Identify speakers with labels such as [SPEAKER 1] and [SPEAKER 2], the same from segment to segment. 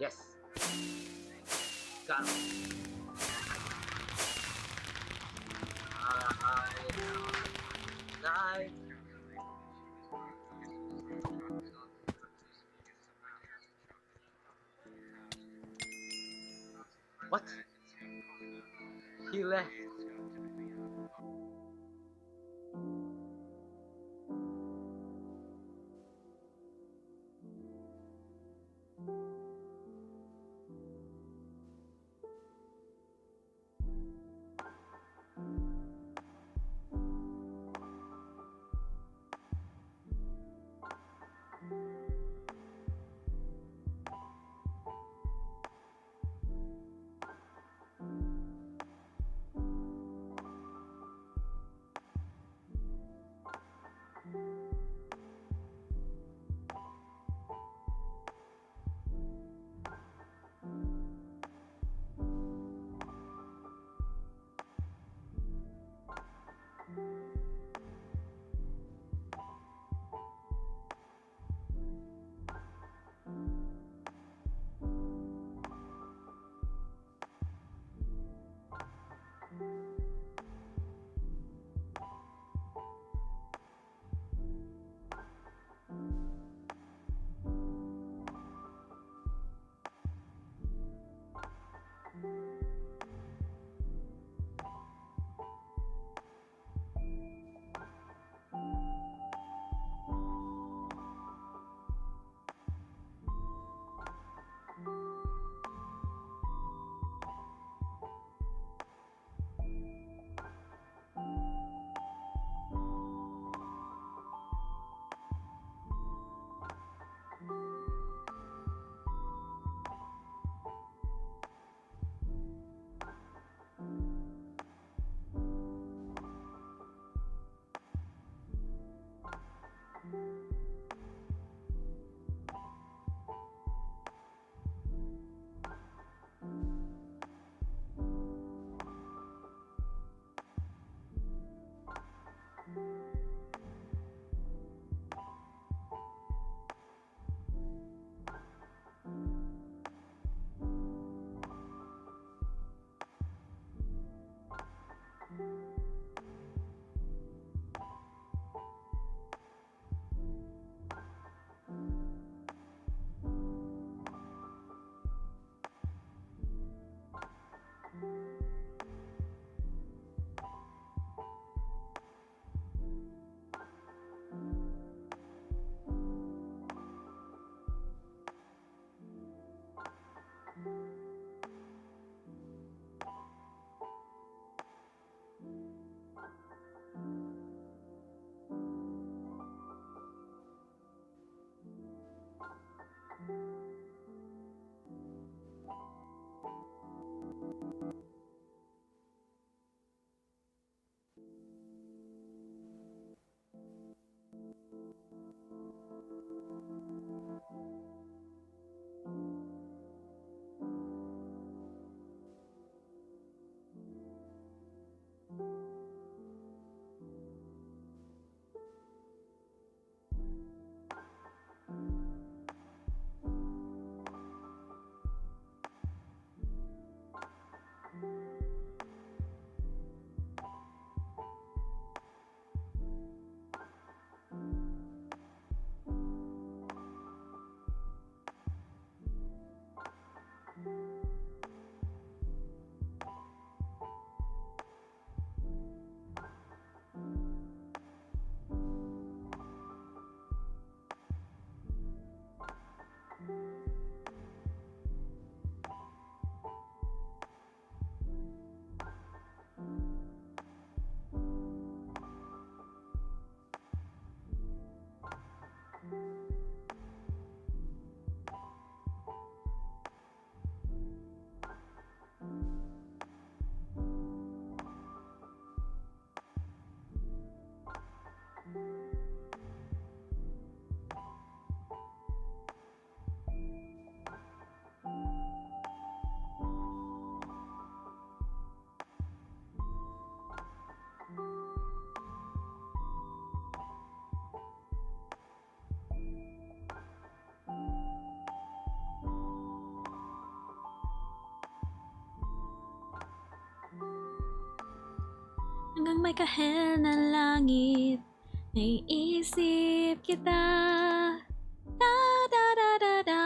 [SPEAKER 1] Yes, got him. Night. What? He left.
[SPEAKER 2] Hanggang may kahel ng langit, naiisip kita. Da da da da da.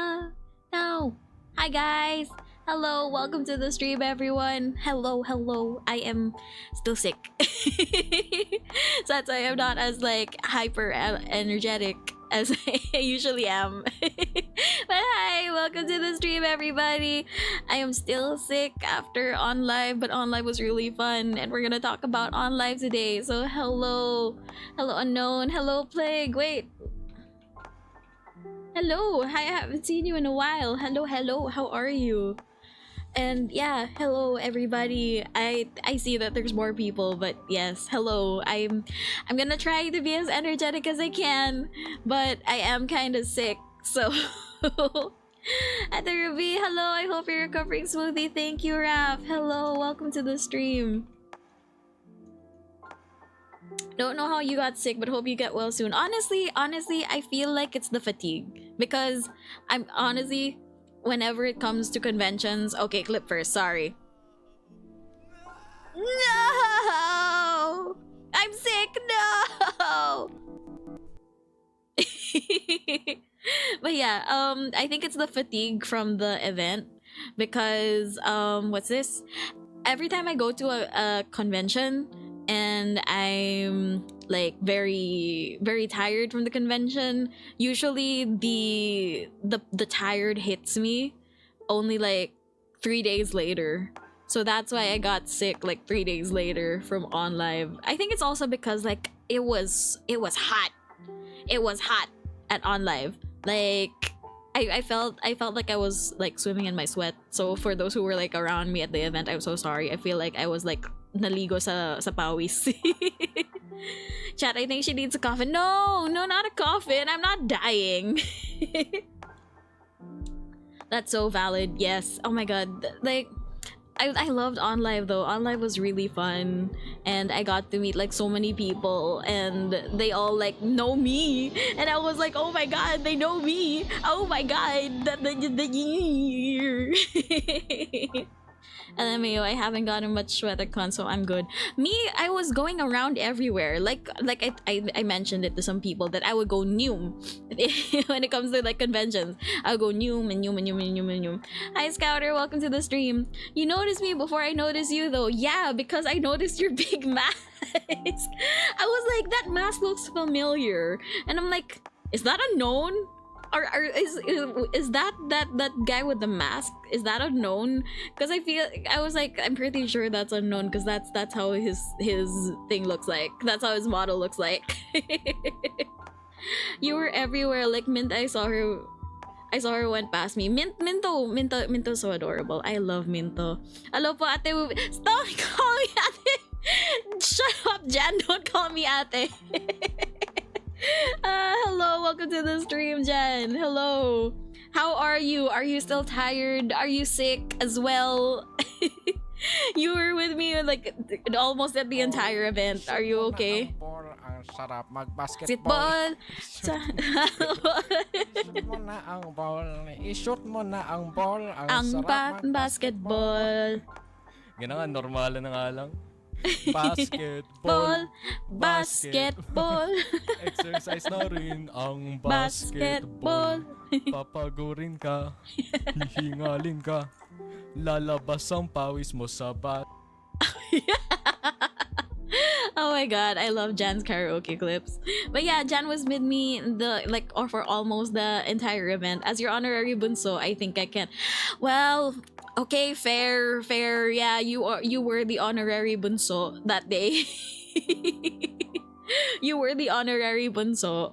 [SPEAKER 2] Now, hi guys. Hello, welcome to the stream, everyone. Hello, hello. I am still sick, so that's why I'm not as like hyper energetic as I usually am. But hi, welcome to the stream, everybody. I am still sick after onlive, but onlive was really fun, and we're gonna talk about onlive today. So hello, hello unknown, hello plague. Wait. Hello, hi, I haven't seen you in a while. Hello, hello, how are you? And yeah, hello everybody. I see that there's more people, but yes, hello. I'm gonna try to be as energetic as I can, but I am kind of sick. So at the Ruby, hello. I hope you're recovering smoothly. Thank you, Raf. Hello, welcome to the stream. Don't know how you got sick, but hope you get well soon. Honestly, I feel like it's the fatigue, because I'm honestly, whenever it comes to conventions, okay, clip first, sorry. No! I'm sick, no! But yeah, I think it's the fatigue from the event, because what's this? Every time I go to a convention and I'm like very tired from the convention, usually the tired hits me only like 3 days later. So that's why I got sick like 3 days later from onlive. I think it's also because like it was hot. It was hot at onlive. Like I felt like I was like swimming in my sweat. So for those who were like around me at the event, I'm so sorry. I feel like I was like naligo sa pawis. Chat, I think she needs a coffin. No, not a coffin. I'm not dying. That's so valid. Yes. Oh my god. Like I loved OnLive though. OnLive was really fun, and I got to meet like so many people, and they all like know me, and I was like, oh my god, they know me. Oh my god, LMAO, I haven't gotten much sweat at con, so I'm good. Me, I was going around everywhere. Like I mentioned it to some people that I would go Noom when it comes to like conventions. I would go Noom and Noom and Noom and Noom and Noom. Hi Scouter, welcome to the stream. You noticed me before I noticed you though. Yeah, because I noticed your big mask. I was like, that mask looks familiar. And I'm like, is that unknown? Or is that guy with the mask? Is that unknown? Because I was like, I'm pretty sure that's unknown, because that's how his thing looks like. That's how his model looks like. You were everywhere, like Mint. I saw her went past me. Minto so adorable. I love Minto. Hello po ate. Stop calling me ate. Shut up, Jan. Don't call me ate. Hello, welcome to the stream, Jen. Hello. How are you? Are you still tired? Are you sick as well? You were with me like almost at the entire event. Are you okay?
[SPEAKER 3] Sarap mag-basketball. Shoot mo na ang ball. I-shoot mo na ang ball. Ang sarap
[SPEAKER 2] basketball.
[SPEAKER 3] Ganun nga, normal na nga lang. Basketball. Exercise na rin ang basketball. Papagurin ka. Hihingalin ka. Lalabas ang pawis mo sa bat.
[SPEAKER 2] Oh my god, I love Jan's karaoke clips. But yeah, Jan was with me for almost the entire event. As your honorary bunso, I think I can. Well, okay, fair. Yeah, you were the honorary bunso that day. You were the honorary bunso.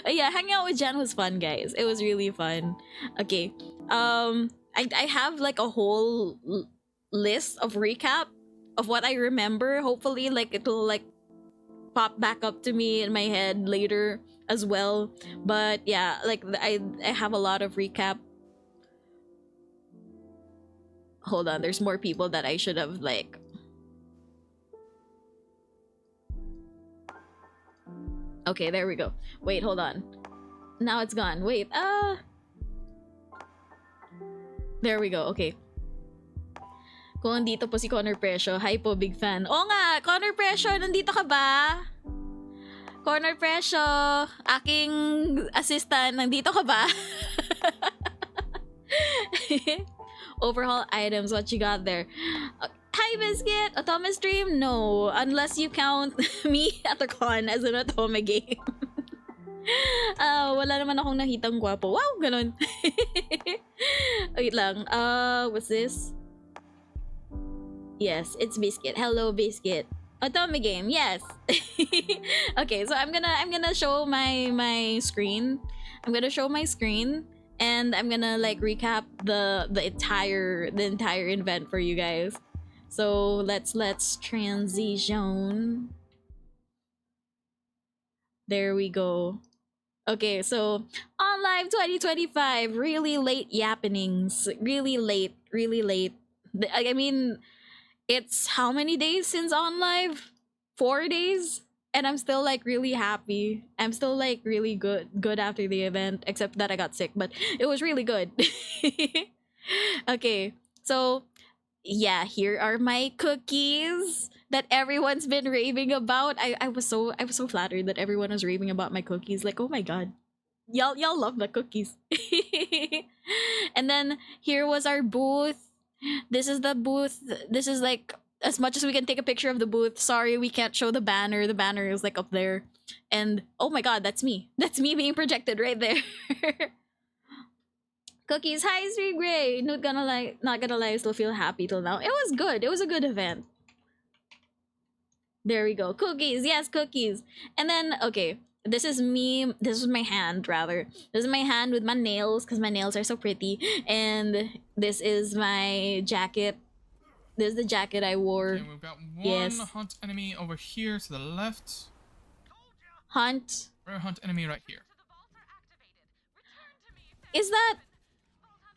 [SPEAKER 2] But yeah, hanging out with Jan was fun, guys. It was really fun. Okay. I have like a whole list of recap of what I remember. Hopefully like it'll like pop back up to me in my head later as well. But yeah, like I have a lot of recap. Hold on, there's more people that I should have like. Okay, there we go. Wait, hold on. Now it's gone. Wait, there we go. Okay. Kung nandito po si Connor Presyo. Hi po, big fan. Oo nga, Connor Presyo, nandito ka ba? Connor Presyo, aking assistant, nandito ka ba? Overhaul items, what you got there? Hi, Biscuit! Otome stream? No, unless you count me at the con as an Otome game. Wala naman akong nakitang gwapo. Wow, ganun. Wait lang. What's this? Yes, it's Biscuit. Hello, Biscuit. Otome game, yes. Okay, so I'm gonna show my screen. I'm gonna show my screen, and I'm gonna like recap the entire event for you guys. So let's transition. There we go. Okay, so onlive 2025, really late yappenings, really late. I mean, it's how many days since onlive? 4 days, and I'm still like really happy. I'm still like really good after the event, except that I got sick, but it was really good. Okay, so yeah, here are my cookies that everyone's been raving about. I was so flattered that everyone was raving about my cookies. Like, oh my god. Y'all love the cookies. And then here was our booth. This is the booth. This is like as much as we can take a picture of the booth. Sorry, we can't show the banner. The banner is like up there. And oh my god, that's me. That's me being projected right there. Cookies, hi Street Gray. Not gonna lie, I still feel happy till now. It was good. It was a good event. There we go. Cookies, yes, cookies. And then okay, this is me. This is my hand rather. This is my hand with my nails because my nails are so pretty. And this is my jacket. This is the jacket I wore.
[SPEAKER 3] Okay, we've got one
[SPEAKER 2] Yes.
[SPEAKER 3] hunt enemy over here to the left.
[SPEAKER 2] Hunt.
[SPEAKER 3] Rare hunt enemy right here.
[SPEAKER 2] Is that?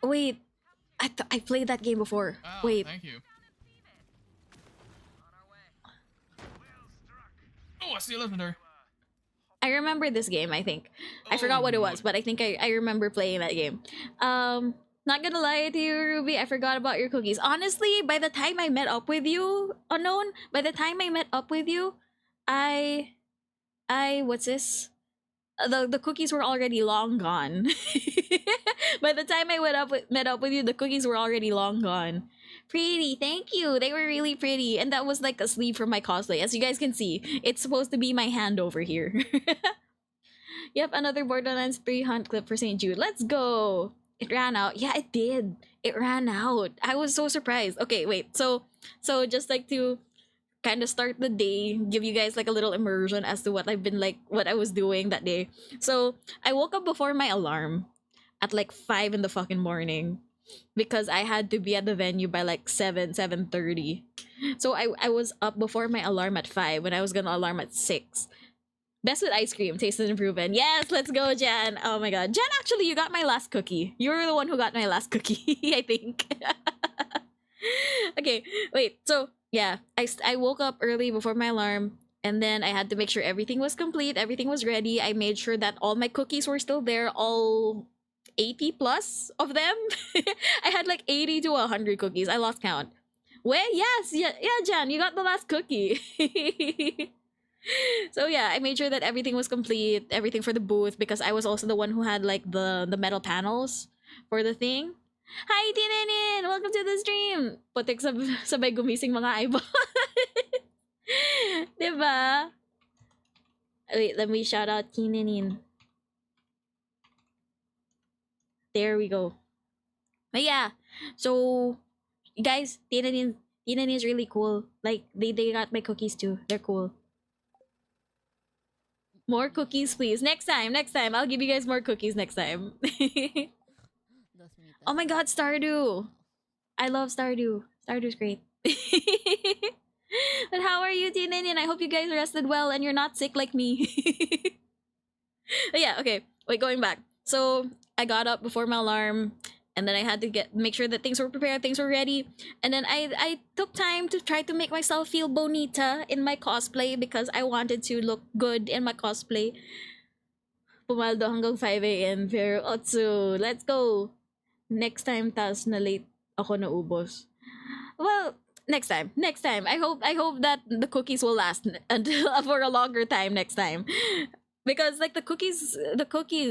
[SPEAKER 2] Wait, I played that game before.
[SPEAKER 3] Wow,
[SPEAKER 2] Wait.
[SPEAKER 3] thank you. Oh, I see a legendary.
[SPEAKER 2] I remember this game, I think. I forgot what it was, but I think I remember playing that game. Not gonna lie to you, Ruby, I forgot about your cookies. Honestly, by the time I met up with you, Unknown, I what's this? The cookies were already long gone. By the time I met up with you, the cookies were already long gone. Pretty, thank you. They were really pretty, and that was like a sleeve for my cosplay. As you guys can see, it's supposed to be my hand over here. Yep, another Borderlands 3 hunt clip for St. Jude. Let's go. It ran out. Yeah, it did. It ran out. I was so surprised. Okay, wait. So just like to kind of start the day, give you guys like a little immersion as to what I was doing that day. So I woke up before my alarm at like 5 in the fucking morning because I had to be at the venue by like 7:30. So I was up before my alarm at 5 when I was gonna alarm at 6. Best with ice cream, tasted and proven. Yes, let's go, Jan. Oh my god. Jan, actually, you got my last cookie. You were the one who got my last cookie, I think. Okay, wait. So, yeah, I woke up early before my alarm, and then I had to make sure everything was complete, everything was ready. I made sure that all my cookies were still there, all 80 plus of them. I had like 80 to 100 cookies. I lost count. Wait, yes, yeah, Jan, you got the last cookie. So yeah, I made sure that everything was complete, everything for the booth, because I was also the one who had like the metal panels for the thing. Hi, Tinanin! Welcome to the stream! Putik sabay gumising mga eyeball. Diba? Wait, let me shout out Tinanin. There we go. But yeah, so guys, Tinanin is really cool. Like they got my cookies too. They're cool. More cookies, please. Next time. I'll give you guys more cookies next time. Oh my god, Stardew. I love Stardew. Stardew's great. But how are you, Tinanin? I hope you guys rested well and you're not sick like me. But yeah, okay. Wait, going back. So I got up before my alarm, and then I had to make sure that things were prepared, things were ready. And then I took time to try to make myself feel bonita in my cosplay because I wanted to look good in my cosplay. Pumaldo hanggang 5 a.m. Pero Otsu, let's go. Next time, tas na late ako naubos. Well, next time. Next time. I hope that the cookies will last until for a longer time next time. Because like the cookies,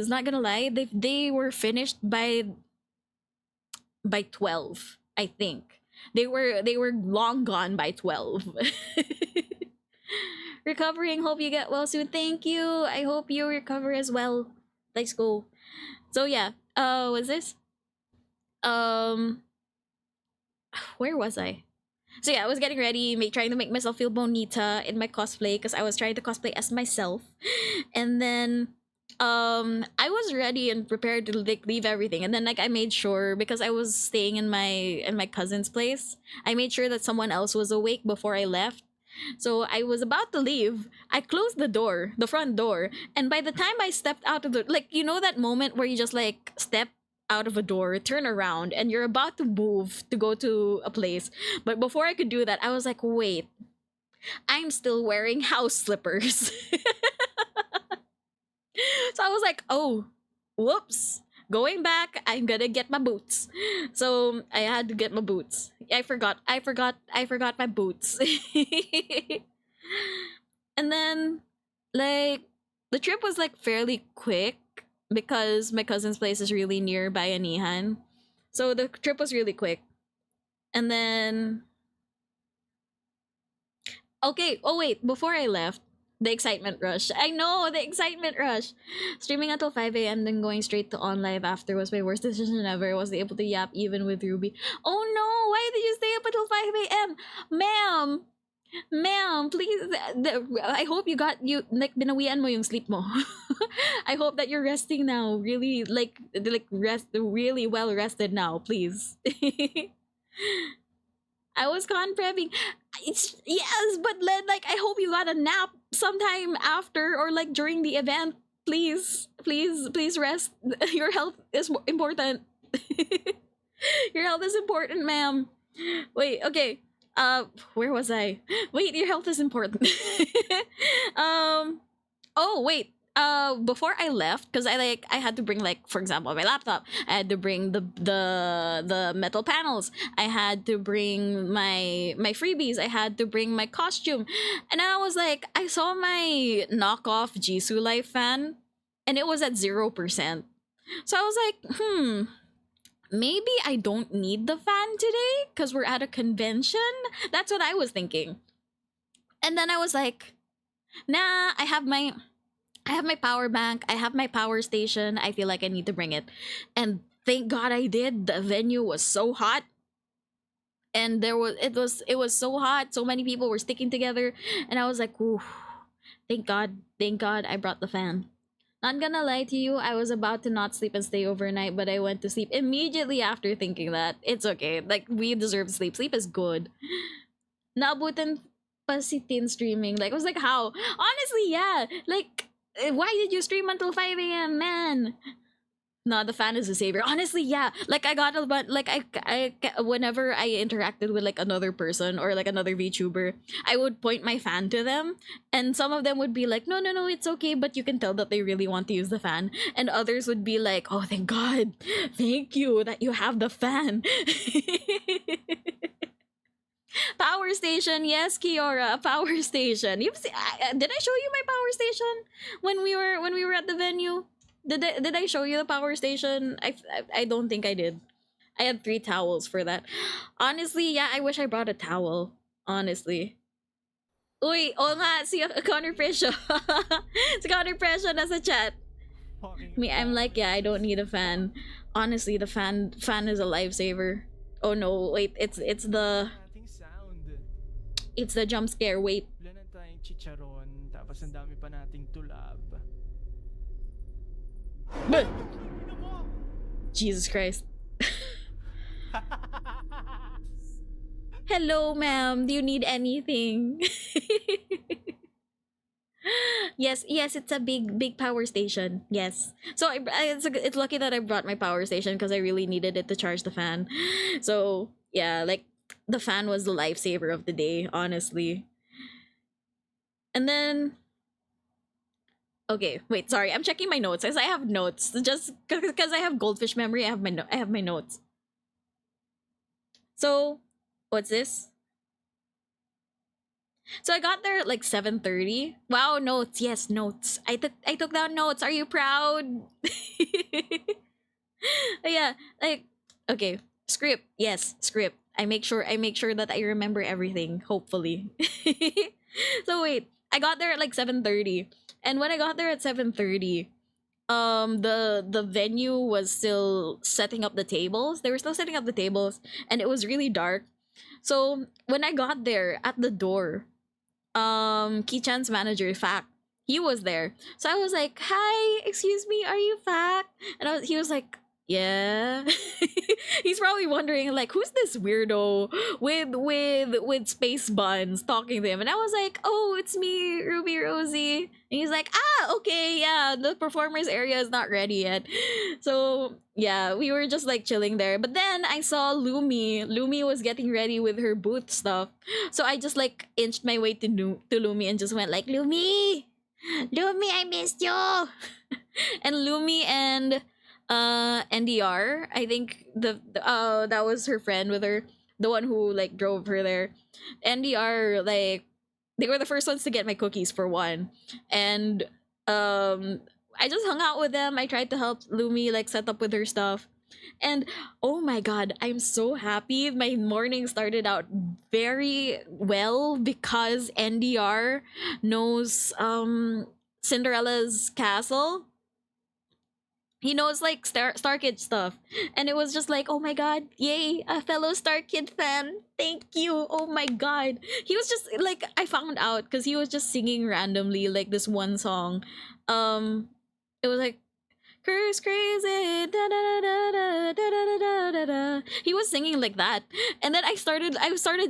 [SPEAKER 2] not gonna lie, they were finished by 12, I think. They were long gone by 12. Recovering, hope you get well soon. Thank you. I hope you recover as well. Let's go. So yeah, what's this? Um where was I? So yeah, I was getting ready, trying to make myself feel bonita in my cosplay because I was trying to cosplay as myself. And then I was ready and prepared to like leave everything. And then like I made sure, because I was staying in my cousin's place, I made sure that someone else was awake before I left. So I was about to leave. I closed the door, the front door, and by the time I stepped out of the, like, you know that moment where you just like step out of a door, turn around, and you're about to move to go to a place. But before I could do that, I was like, wait, I'm still wearing house slippers. So I was like, oh, whoops. Going back, I'm gonna get my boots. So I had to get my boots. I forgot my boots. And then like the trip was like fairly quick because my cousin's place is really near Bayanihan. So the trip was really quick. And then okay, oh wait, before I left, the excitement rush. I know, the excitement rush. Streaming until 5 a.m. then going straight to onlive after was my worst decision ever. I wasn't able to yap even with Ruby. Oh no, why did you stay up until 5 a.m.? Ma'am, ma'am, please. I hope you like binawian mo yung sleep mo. I hope that you're resting now. Really like rest really well rested now, please. I was con prepping. It's yes, but then like I hope you got a nap sometime after or like during the event. Please, please, please rest. Your health is important. Your health is important, ma'am. Wait, okay. Where was I? Wait, your health is important. um, oh wait. Before I left, because I had to bring, like, for example, my laptop. I had to bring the metal panels. I had to bring my freebies. I had to bring my costume. And then I was like, I saw my knockoff Jisoo Life fan, and it was at 0%. So I was like, maybe I don't need the fan today because we're at a convention. That's what I was thinking. And then I was like, nah, I have my power bank. I have my power station. I feel like I need to bring it. And thank God I did. The venue was so hot. And it was so hot. So many people were sticking together. And I was like, ooh, thank God. Thank God I brought the fan. Not gonna lie to you, I was about to not sleep and stay overnight, but I went to sleep immediately after thinking that. It's okay. Like, we deserve sleep. Sleep is good. Naabutan pa si Tin streaming. Like, I was like, how? Honestly, yeah. Like, why did you stream until 5 a.m., man? No, the fan is a savior. Honestly, yeah. Like, I got a but like whenever I interacted with like another person or like another VTuber, I would point my fan to them, and some of them would be like, "No, no, no, it's okay," but you can tell that they really want to use the fan, and others would be like, "Oh, thank God, thank you that you have the fan." Power station, yes, Kiora, power station. Did I show you my power station when we were at the venue? Did I show you the power station? I don't think I did. I had 3 towels for that. Honestly, yeah, I wish I brought a towel. Honestly. Uy, oo nga, si Connor Presyo. Si Connor Presyo nasa chat. Me, I'm like, yeah, I don't need a fan. Honestly, the fan is a lifesaver. Oh no, wait, it's the
[SPEAKER 3] Ating sound.
[SPEAKER 2] it's the jump scare. Wait.
[SPEAKER 3] Wala na tayong chicharon, tapos ang dami pa nating tulab.
[SPEAKER 2] Jesus Christ. Hello, ma'am. Do you need anything? Yes, it's a big power station. Yes. So it's lucky that I brought my power station because I really needed it to charge the fan. So yeah, like the fan was the lifesaver of the day, honestly. And then okay, wait, sorry. I'm checking my notes as I have notes. Just because I have goldfish memory, I have my notes. So, What's this? So I got there at like 7:30. Wow, notes. Yes, notes. I took down notes. Are you proud? Yeah, like okay, script. Yes, script. I make sure that I remember everything, hopefully. So wait, I got there at like 7:30. And when I got there at 7:30, the venue was still setting up the tables. They were still setting up the tables and it was really dark. So when I got there at the door, Kichan's manager, Fact, he was there. So I was like, "Hi, excuse me, are you Fact?" And he was like, "Yeah." He's probably wondering like, who's this weirdo with space buns talking to him? And I was like, "Oh, it's me, Ruby Rosie." And he's like, "Ah, okay, yeah, the performers area is not ready yet." So yeah, we were just like chilling there. But then I saw Lumi. Lumi was getting ready with her booth stuff. So I just like inched my way to Lumi and just went like, "Lumi, Lumi, I missed you." And Lumi and NDR, I think that was her friend with her, the one who like drove her there. NDR, like, they were the first ones to get my cookies for one. And I just hung out with them. I tried to help Lumi like set up with her stuff. And oh my god, I'm so happy. My morning started out very well because NDR knows Cinderella's castle. He knows like Star Kid stuff. And it was just like, oh my god, yay, a fellow Star Kid fan. Thank you. Oh my god. He was just like, I found out because he was just singing randomly like this one song. It was like, Curse crazy, da da da da da da da da da. He was singing like that, and then I started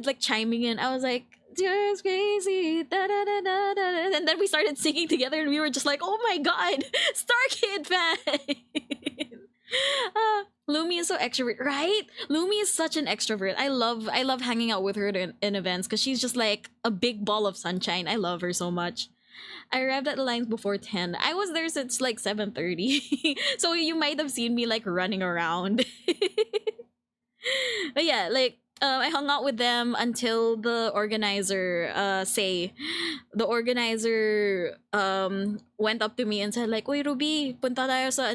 [SPEAKER 2] like chiming in. I was like, "Curse crazy, da da da da da," and then we started singing together, and we were just like, "Oh my god, Star Kid fan!" Lumi is so extrovert, right? Lumi is such an extrovert. I love hanging out with her in events because she's just like a big ball of sunshine. I love her so much. I arrived at the lines before 10. I was there since like 7:30. So you might have seen me like running around. But yeah, like I hung out with them until the organizer the organizer went up to me and said like, "Oy Ruby, punta tayo sa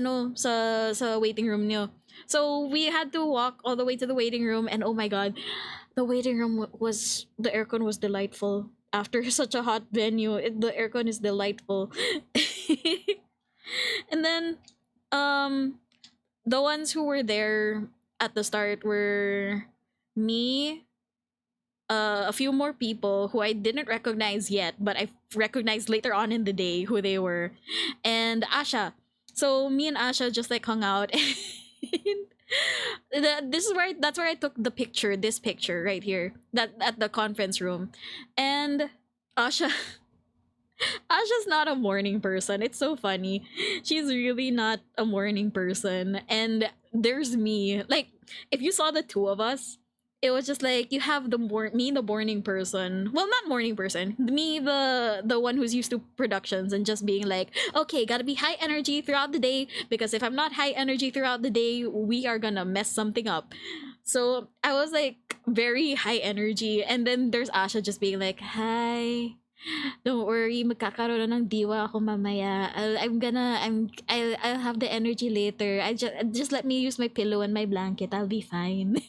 [SPEAKER 2] sa waiting room niyo." So we had to walk all the way to the waiting room, and oh my god, the waiting room was, the aircon was delightful. After such a hot venue, the aircon is delightful. And then the ones who were there at the start were me, a few more people who I didn't recognize yet, but I recognized later on in the day who they were, and Asha. So me and Asha just like hung out. That's where I took the picture, this picture right here, that at the conference room. And Asha, Asha's not a morning person. It's so funny. She's really not a morning person. And there's me. Like, if you saw the two of us, it was just like you have me, the morning person. Well, not morning person. Me, the one who's used to productions and just being like, okay, gotta be high energy throughout the day, because if I'm not high energy throughout the day, we are gonna mess something up. So I was like very high energy, and then there's Asha just being like, hi. Don't worry, magkakaroon na ng diwa ako mamaya. I'll have the energy later. Just let me use my pillow and my blanket. I'll be fine.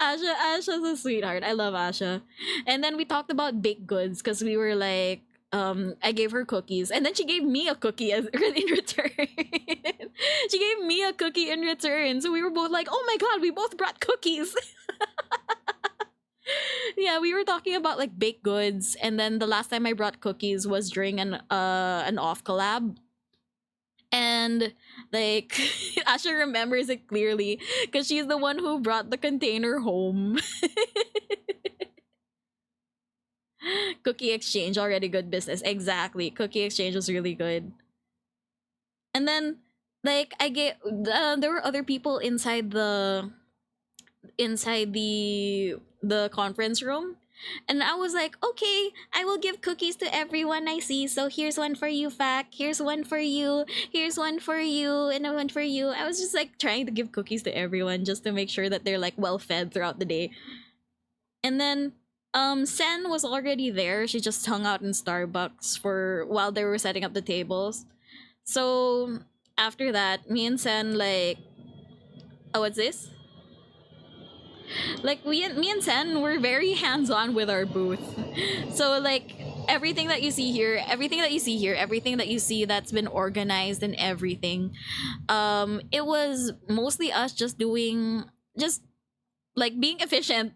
[SPEAKER 2] Asha's a sweetheart. I love Asha. And then we talked about baked goods because we were like, I gave her cookies, and then she gave me a cookie in return. She gave me a cookie in return. So we were both like, oh my god, we both brought cookies. Yeah, we were talking about like baked goods, and then the last time I brought cookies was during an off collab. And like Asha remembers it clearly because she's the one who brought the container home. Cookie exchange, already good business. Exactly. Cookie exchange was really good. And then like there were other people inside the conference room, And I was like, okay, I will give cookies to everyone I see. So here's one for you, Fac. Here's one for you. Here's one for you. And a one for you. I was just like trying to give cookies to everyone just to make sure that they're like well fed throughout the day. And then Sen was already there. She just hung out in Starbucks for while they were setting up the tables. So after that, me and Sen like, oh, what's this? Like me and Sen were very hands-on with our booth. So like everything that you see here, everything that you see that's been organized and everything, it was mostly us just doing just like being efficient.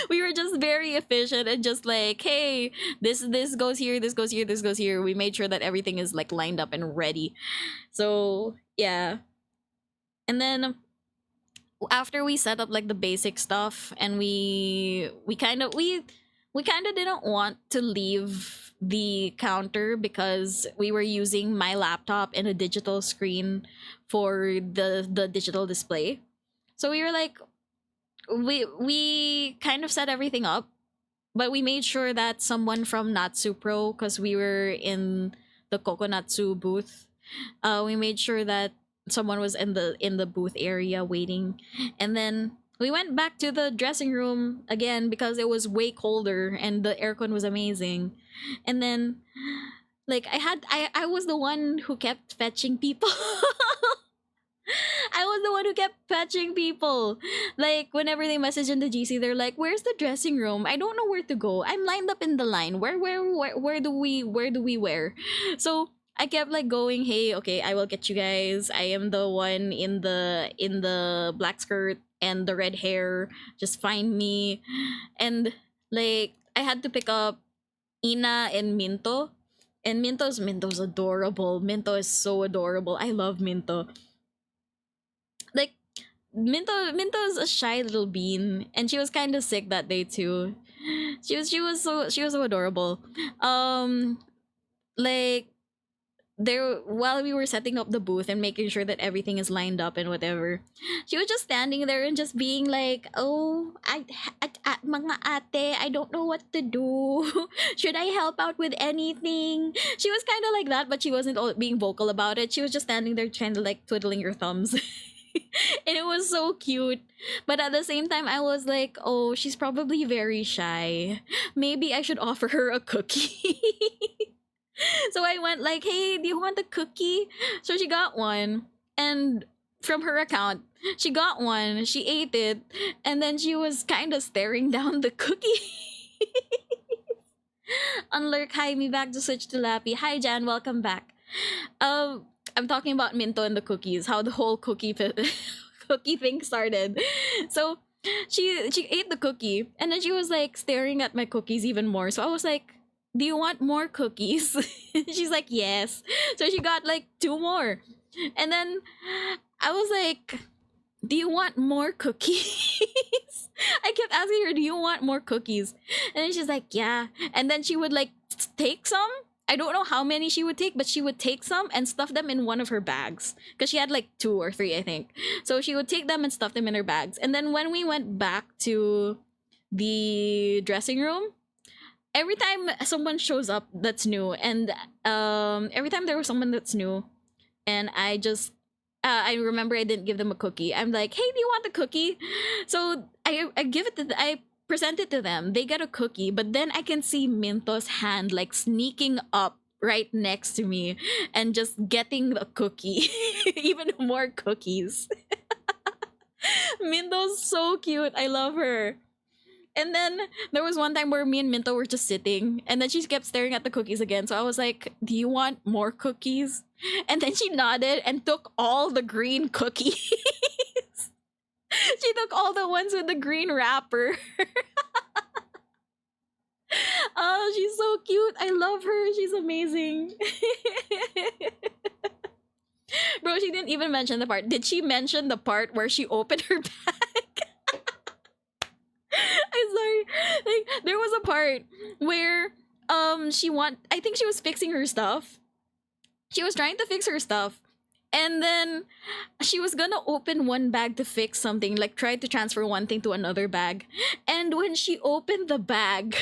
[SPEAKER 2] We were just very efficient and just like, hey, this goes here, this goes here, this goes here. We made sure that everything is like lined up and ready. So yeah. And then after we set up like the basic stuff and we kind of didn't want to leave the counter because we were using my laptop and a digital screen for the digital display. So we were like, we kind of set everything up, but we made sure that someone from Natsu Pro, because we were in the Kokonatsu booth, we made sure that someone was in the booth area waiting. And then we went back to the dressing room again because it was way colder and the aircon was amazing. And then like I was the one who kept fetching people. I was the one who kept fetching people. Like whenever they message in the GC, they're like, "Where's the dressing room? I don't know where to go. I'm lined up in the line. Where do we wear?" So I kept like going, "Hey, okay, I will get you guys. I am the one in the black skirt and the red hair. Just find me." And like I had to pick up Ina and Minto. And Minto's adorable. Minto is so adorable. I love Minto. Like Minto's a shy little bean, and she was kind of sick that day too. She was so adorable. Like there while we were setting up the booth and making sure that everything is lined up and whatever, she was just standing there and just being like, "Oh, mga ate, I don't know what to do. Should I help out with anything?" She was kind of like that, but she wasn't being vocal about it. She was just standing there trying to like twiddling her thumbs. And it was so cute. But at the same time, I was like, oh, she's probably very shy. Maybe I should offer her a cookie. So I went like, hey, do you want a cookie? So she got one. And from her account, she got one. She ate it. And then she was kind of staring down the cookie. Unlurk, hi, me back to switch to Lappy. Hi, Jan, welcome back. I'm talking about Minto and the cookies, how the whole cookie thing started. So she ate the cookie and then she was like staring at my cookies even more. So I was like, "Do you want more cookies?" She's like, "Yes." So she got like 2 more. And then I was like, "Do you want more cookies?" I kept asking her, "Do you want more cookies?" And then she's like, "Yeah." And then she would like take some. I don't know how many she would take, but she would take some and stuff them in one of her bags. Because she had like 2 or 3, I think. So she would take them and stuff them in her bags. And then when we went back to the dressing room, every time someone shows up that's new, and every time there was someone that's new, and I just I remember I didn't give them a cookie. I'm like, "Hey, do you want a cookie?" So I give it to I present it to them. They get a cookie, but then I can see Minto's hand like sneaking up right next to me and just getting a cookie. Even more cookies. Minto's so cute. I love her. And then there was one time where me and Minto were just sitting, and then she kept staring at the cookies again. So I was like, "Do you want more cookies?" And then she nodded and took all the green cookies. She took all the ones with the green wrapper. Oh, she's so cute. I love her. She's amazing. Bro, she didn't even mention the part. Did she mention the part where she opened her bag? I'm sorry. Like there was a part where I think she was fixing her stuff. She was trying to fix her stuff. And then she was gonna open one bag to fix something, like try to transfer one thing to another bag. And when she opened the bag,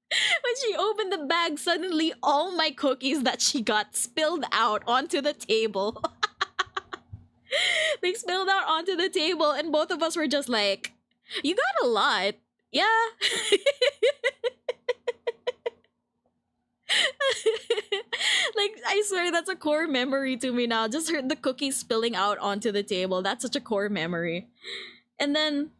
[SPEAKER 2] when she opened the bag, suddenly all my cookies that she got spilled out onto the table. They spilled out onto the table, and both of us were just like, "You got a lot." Yeah. Like, I swear that's a core memory to me now. Just heard the cookies spilling out onto the table. That's such a core memory. And then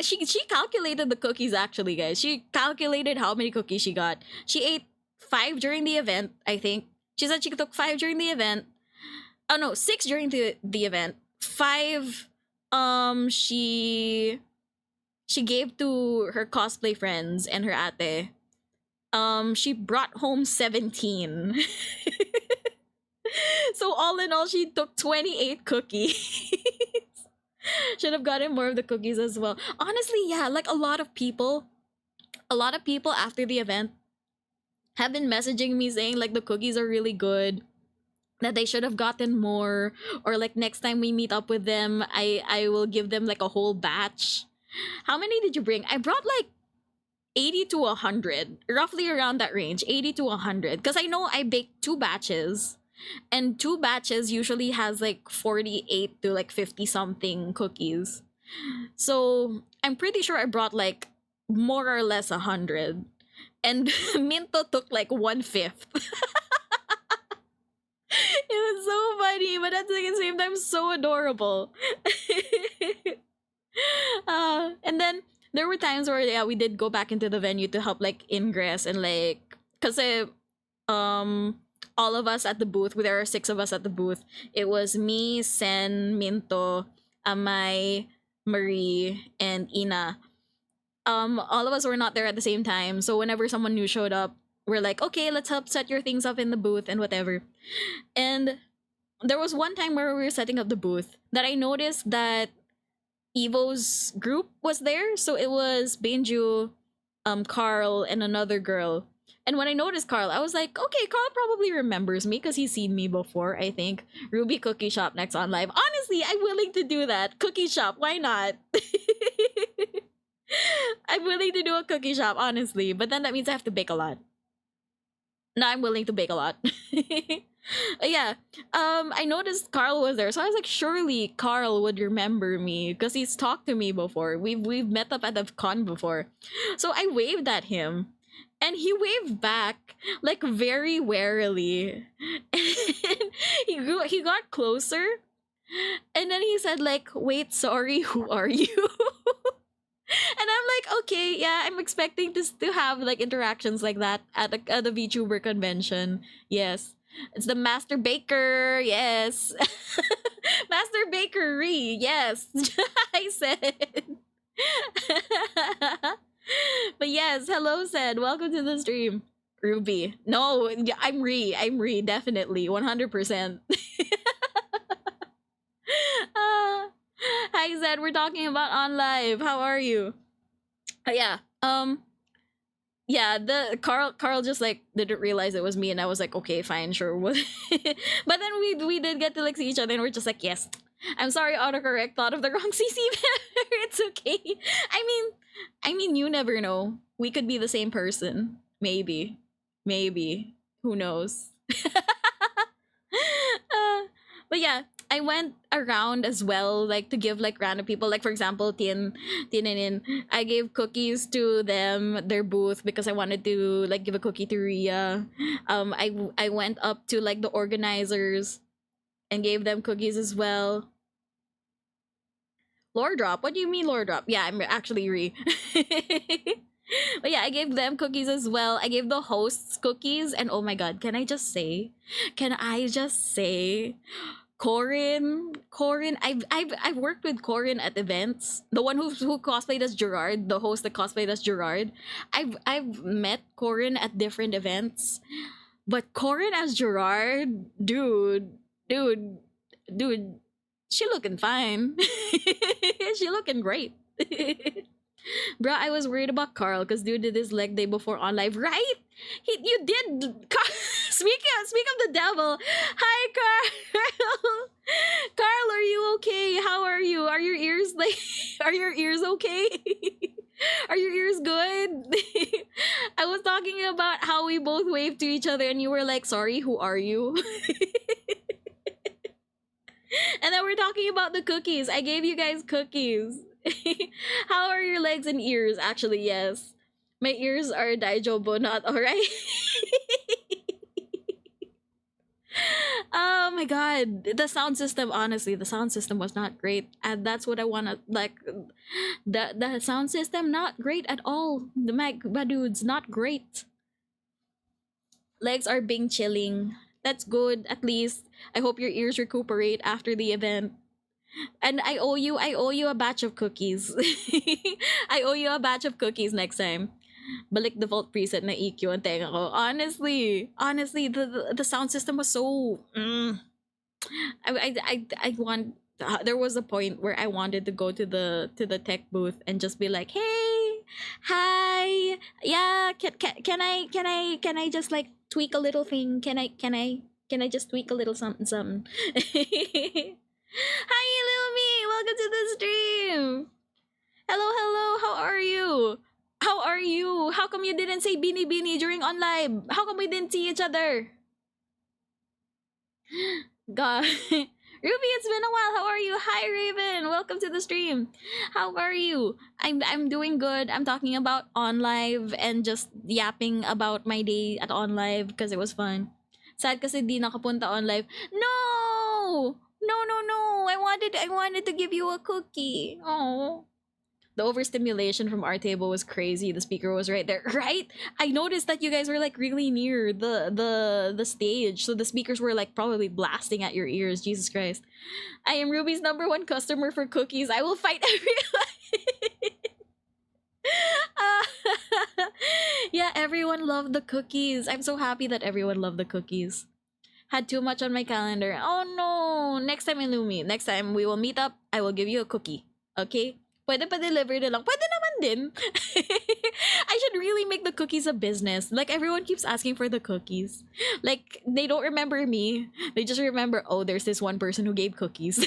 [SPEAKER 2] she calculated the cookies, actually, guys. She calculated how many cookies she got. She ate 5 during the event, I think. She said she took 5 during the event. Oh no, 6 during the event. 5 she gave to her cosplay friends and her ate. She brought home 17. So all in all, she took 28 cookies. Should have gotten more of the cookies as well. Honestly, yeah, like a lot of people after the event have been messaging me saying like the cookies are really good, that they should have gotten more, or like next time we meet up with them, I will give them like a whole batch. How many did you bring? I brought like 80 to 100, roughly around that range, 80 to 100, because I know I baked 2 batches, and 2 batches usually has like 48 to like 50 something cookies. So I'm pretty sure I brought like more or less 100, and Minto took like 1/5. It was so funny, but at the same time so adorable. And then there were times where, yeah, we did go back into the venue to help like ingress, and like, cause all of us at the booth, there are 6 of us at the booth. It was me, Sen, Minto, Amay, Marie, and Ina. All of us were not there at the same time, so whenever someone new showed up, we're like, okay, let's help set your things up in the booth and whatever. And there was one time where we were setting up the booth that I noticed that Evo's group was there. So it was Benju, Carl, and another girl. And when I noticed Carl, I was like, okay, Carl probably remembers me because he's seen me before, I think. Ruby Cookie Shop next on live. Honestly, I'm willing to do that. Cookie shop, why not? I'm willing to do a cookie shop, honestly. But then that means I have to bake a lot. No, I'm willing to bake a lot. Yeah. I noticed Carl was there, so I was like, surely Carl would remember me because he's talked to me before. We've met up at the con before. So I waved at him, and he waved back like very warily. And he got closer, and then he said like, "Wait, sorry, who are you?" And I'm like, okay, yeah, I'm expecting this to have like interactions like that at the VTuber convention. Yes. It's the Master Baker, yes. Master Bakery, yes. I said. But yes, hello, said. Welcome to the stream. Ruby. No, I'm Re, definitely. 100%. Hi Zed, we're talking about on live. How are you? Yeah. Yeah, the Carl just like didn't realize it was me, and I was like, okay, fine, sure. But then we did get to like see each other, and we're just like, yes. I'm sorry, autocorrect thought of the wrong CC member. It's okay. I mean, you never know. We could be the same person. Maybe. Who knows? But yeah, I went around as well, like to give like random people, like for example, Tien and In. I gave cookies to them, their booth, because I wanted to like give a cookie to Ria. I went up to like the organizers and gave them cookies as well. Lore drop? What do you mean lore drop? Yeah, I'm actually Re. But yeah, I gave them cookies as well. I gave the hosts cookies, and oh my god, can I just say, Corin, I've worked with Corin at events. The one who cosplayed as Gerard, the host that cosplayed as Gerard. I've met Corin at different events, but Corin as Gerard, dude, she looking fine. She looking great. Bruh, I was worried about Carl because dude did his leg day before on live, right? You did. speak of the devil. Hi, Carl. Carl, are you okay? How are you? Are your ears like? Are your ears okay? Are your ears good? I was talking about how we both waved to each other, and you were like, "Sorry, who are you?" And then we're talking about the cookies. I gave you guys cookies. How are your legs and ears? Actually, yes. My ears are daijobo, not alright. Oh my god. The sound system, honestly, the sound system was not great. And that's what I wanna like the sound system not great at all. The my dudes, not great. Legs are being chilling. That's good, at least. I hope your ears recuperate after the event. And I owe you a batch of cookies. I owe you a batch of cookies next time. Balik default preset na EQ ang tenga ko. Honestly, the sound system was so I want there was a point where I wanted to go to the tech booth and just be like, "Hey, hi, yeah, can I just like tweak a little thing? Can I just tweak a little something something?" Hi, Lumi, welcome to the stream. Hello, how are you? How are you? How come you didn't say Bini Bini during onlive? How come we didn't see each other? God. Ruby, it's been a while. How are you? Hi, Raven. Welcome to the stream. How are you? I'm doing good. I'm talking about OnLive and just yapping about my day at OnLive because it was fun. Sad kasi di nakapunta OnLive. No! No. I wanted to give you a cookie. Oh. The overstimulation from our table was crazy. The speaker was right there, right? I noticed that you guys were like really near the stage, so the speakers were like probably blasting at your ears. Jesus Christ! I am Ruby's #1 customer for cookies. I will fight everyone. Yeah, everyone loved the cookies. I'm so happy that everyone loved the cookies. Had too much on my calendar. Oh no! Next time, Illumi. Next time we will meet up. I will give you a cookie. Okay? Pwede pa deliver na lang. Pwede naman din. I should really make the cookies a business. Like, everyone keeps asking for the cookies. Like, they don't remember me. They just remember, oh, there's this one person who gave cookies.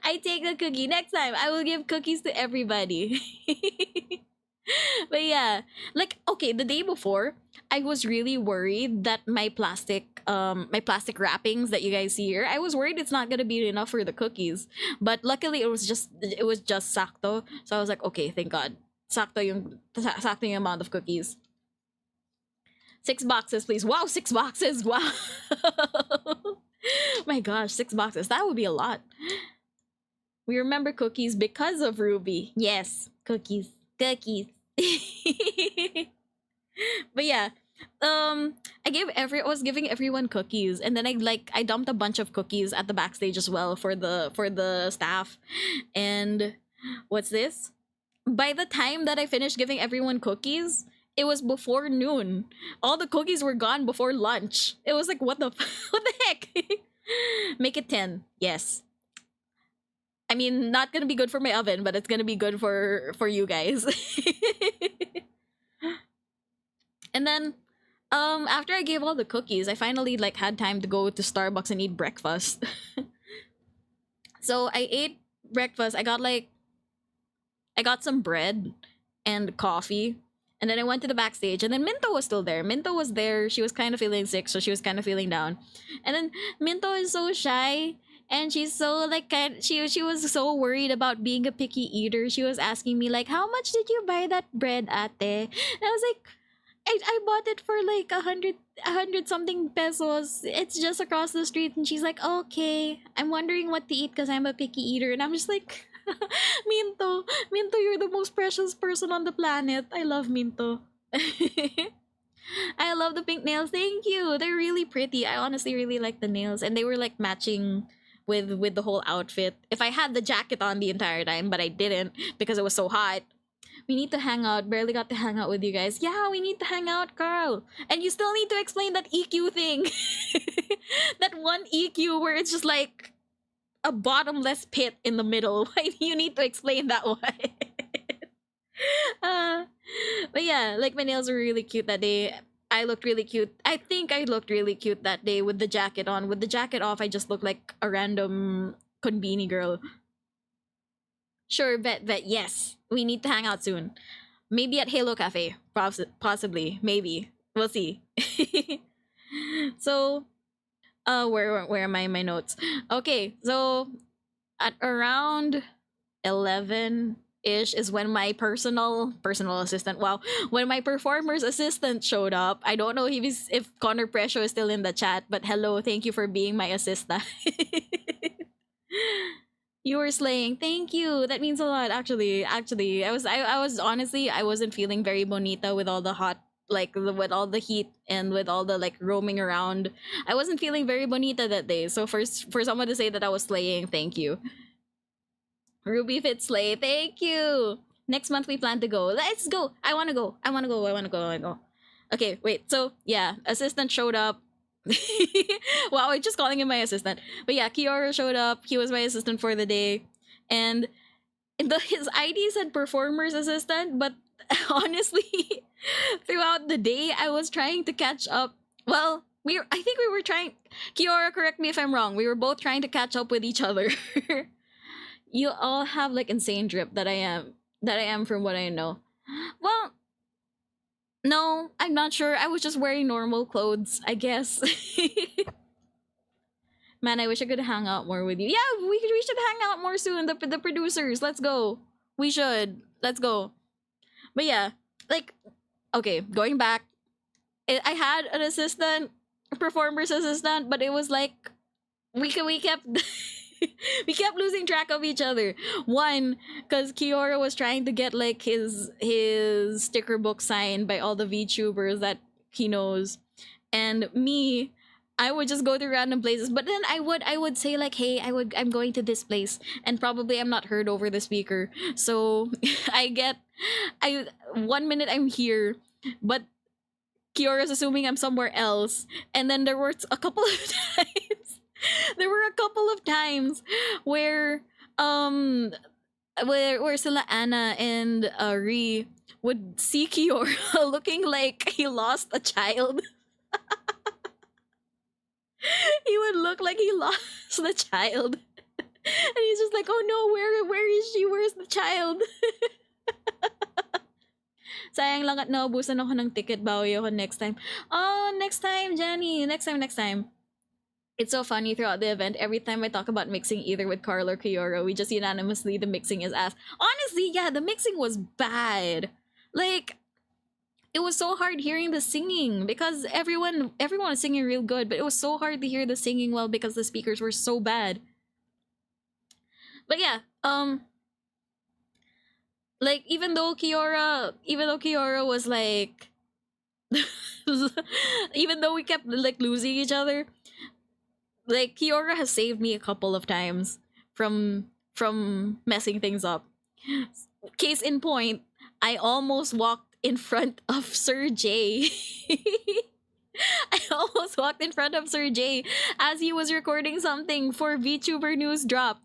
[SPEAKER 2] I take the cookie. Next time, I will give cookies to everybody. But yeah, like, okay, the day before, I was really worried that my plastic wrappings that you guys see here, I was worried it's not gonna be enough for the cookies. But luckily it was just sakto. So I was like, okay, thank God. Sakto yung amount of cookies. 6 boxes, please. Wow, 6 boxes. Wow. My gosh, 6 boxes. That would be a lot. We remember cookies because of Ruby. Yes, cookies. But yeah, I was giving everyone cookies, and then I dumped a bunch of cookies at the backstage as well for the staff. And what's this? By the time that I finished giving everyone cookies, it was before noon. All the cookies were gone before lunch. It was like, what the what the heck? Make it 10. Yes. I mean, not gonna be good for my oven, but it's gonna be good for you guys. And then after I gave all the cookies, I finally like had time to go to Starbucks and eat breakfast. So I ate breakfast. I got some bread and coffee. And then I went to the backstage, and then Minto was still there. Minto was there. She was kind of feeling sick, so she was kind of feeling down. And then Minto is so shy, and she's so like she was so worried about being a picky eater. She was asking me like, "How much did you buy that bread, ate?" And I was like, I bought it for like 100 something pesos. It's just across the street. And she's like, "Okay, I'm wondering what to eat because I'm a picky eater." And I'm just like, Minto, you're the most precious person on the planet. I love Minto. I love the pink nails. Thank you. They're really pretty. I honestly really like the nails, and they were like matching with the whole outfit. If I had the jacket on the entire time, but I didn't because it was so hot. We need to hang out. Barely got to hang out with you guys. Yeah, we need to hang out, Carl. And you still need to explain that EQ thing. That one EQ where it's just like a bottomless pit in the middle. Why do you need to explain that one? But yeah, like my nails were really cute that day. I looked really cute. I think I looked really cute that day with the jacket on. With the jacket off, I just looked like a random conbini girl. Sure, bet, yes. We need to hang out soon. Maybe at Halo Cafe. Possibly. Maybe. We'll see. So, where am I in my notes? Okay, so at around 11-ish is when my personal assistant, wow, when my performer's assistant showed up. I don't know if Connor Prescio is still in the chat, but hello, thank you for being my assistant. You were slaying. Thank you. That means a lot. Actually, I was honestly, I wasn't feeling very bonita with all the hot, like with all the heat and with all the like roaming around. I wasn't feeling very bonita that day. So for someone to say that I was slaying, thank you. Ruby Fit Slay, thank you. Next month we plan to go. Let's go. I wanna go. I wanna go. I wanna go. I wanna go. Okay, wait. So yeah, assistant showed up. Wow, I'm just calling him my assistant. But yeah, Kiora showed up. He was my assistant for the day, and his ID said performer's assistant. But honestly, throughout the day, I was trying to catch up. Well, I think we were trying. Kiora, correct me if I'm wrong. We were both trying to catch up with each other. You all have like insane drip that I am from what I know. Well, no, I'm not sure. I was just wearing normal clothes, I guess. Man, I wish I could hang out more with you. Yeah, we should hang out more soon. The producers, let's go. We should. Let's go. But yeah, like, okay, going back, I had an assistant, a performer's assistant, but it was like we kept we kept losing track of each other. One, because Kiora was trying to get like his sticker book signed by all the VTubers that he knows, and me, I would just go to random places. But then I would say like, hey, I'm going to this place, and probably I'm not heard over the speaker. So I 1 minute I'm here, but Kiora's assuming I'm somewhere else, and then there were a couple of times. There were a couple of times where sila Anna and Ri would see Kiora looking like he lost a child. He would look like he lost the child. And he's just like, oh no, where is she? Where's the child? Sayang lang at naubusan ako ng ticket. Bawi ako next time. Oh, next time, Jenny. Next time. It's so funny throughout the event. Every time I talk about mixing either with Carl or Kiora, we just unanimously the mixing is ass. Honestly, yeah, the mixing was bad. Like, it was so hard hearing the singing because everyone was singing real good, but it was so hard to hear the singing well because the speakers were so bad. But yeah, like even though Kiora was like even though we kept like losing each other, like Kiora has saved me a couple of times from messing things up. Case in point, I almost walked in front of Sir J. I almost walked in front of Sir J as he was recording something for VTuber News Drop.